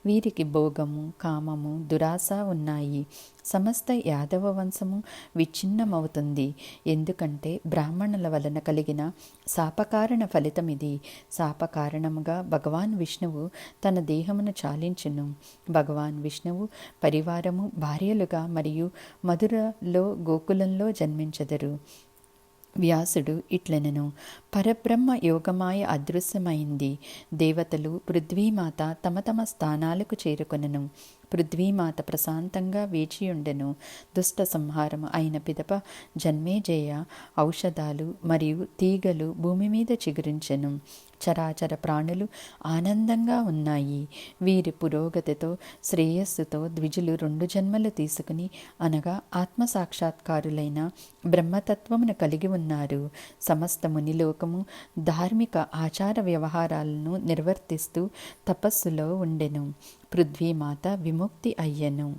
వీరికి భోగము, కామము, దురాశ ఉన్నాయి. సమస్త యాదవ వంశము విచ్ఛిన్నమవుతుంది. ఎందుకంటే బ్రాహ్మణుల వలన కలిగిన శాపకారణ ఫలితమిది. శాపకారణముగా భగవాన్ విష్ణువు తన దేహమును చాలించును. భగవాన్ విష్ణువు పరివారము భార్యలుగా మరియు మధురలో గోకులంలో జన్మించెదరు. వ్యాసుడు ఇట్లనెను. పరబ్రహ్మ యోగమాయ అదృశ్యమైంది. దేవతలు పృథ్వీమాత తమ తమ స్థానాలకు చేరుకొనెను. పృథ్వీమాత ప్రశాంతంగా వేచియుండెను. దుష్ట సంహారము అయిన పిదప జన్మేజయ ఔషధాలు మరియు తీగలు భూమి మీద చిగురించెను. చరాచర ప్రాణులు ఆనందంగా ఉన్నాయి. వీరి పురోగతితో శ్రేయస్సుతో ద్విజులు 2 జన్మలు తీసుకుని అనగా ఆత్మసాక్షాత్కారులైన బ్రహ్మతత్వమును కలిగి ఉన్నారు. సమస్త మునిలోకము ధార్మిక ఆచార వ్యవహారాలను నిర్వర్తిస్తూ తపస్సులో ఉండెను. పృథ్వీమాత విముక్తి అయ్యెను.